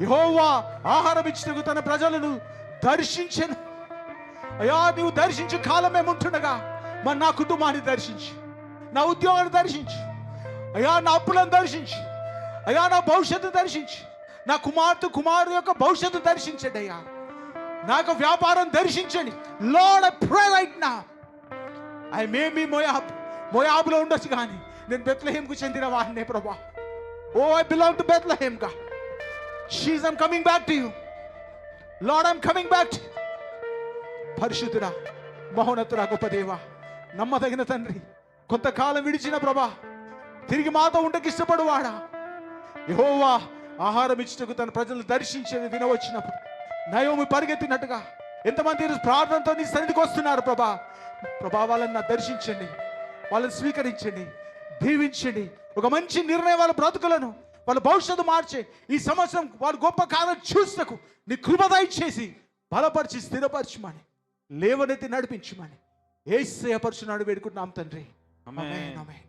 యెహోవా ఆహారం ఇచ్చినకు తన ప్రజలను దర్శించను. అయ్యా, నువ్వు దర్శించే కాలం మేము ఉంటుండగా మరి నా కుటుంబాన్ని దర్శించి, నా ఉద్యోగాన్ని దర్శించి, అయ్యా నా అప్పులను దర్శించి, అయ్యా నా భవిష్యత్తు దర్శించి, నా కుమారు యొక్క భవిష్యత్తు దర్శించండి అయ్యా. నా యొక్క వ్యాపారం దర్శించండి. Lord, I pray right now. I may be మోయాబులో ఉండొచ్చు, కానీ నేను బెత్లెహేంకు చెందిన వాడినే ప్రభా. Oh, I belong to Bethlehem గా. She's I'm coming back to you Lord, I'm coming back to you. పరిశుద్ధుడా, మహోన్నతుడా, గొప్ప దేవా, నమ్మదగిన తండ్రి, కొంతకాలం విడిచిన ప్రభా తిరిగి మాతో ఉండకి ఇష్టపడువాడా, యెహోవా ఆహారం ఇచ్చుటకు తన ప్రజలను దర్శించేది వినవచ్చినప్పుడు నయోమి పరిగెత్తినట్టుగా ఎంతమంది ఈరోజు ప్రార్థనతో నీ సన్నిధికి వస్తున్నారు ప్రభా. వాళ్ళని నా దర్శించండి, వాళ్ళని స్వీకరించండి, దీవించండి. ఒక మంచి నిర్ణయం వాళ్ళ బ్రతుకులను, వాళ్ళ భవిష్యత్తు మార్చే ఈ సంవత్సరం వాళ్ళ గొప్ప కాలం చూస్తకు నీ కృప దయచేసి బలపరిచి స్థిరపరచమని, లేవనెత్తి నడిపించమని యేసయ్య పరిశుద్ధ నామమున వేడుకుంటున్నాం తండ్రి. ఆమేన్, ఆమేన్.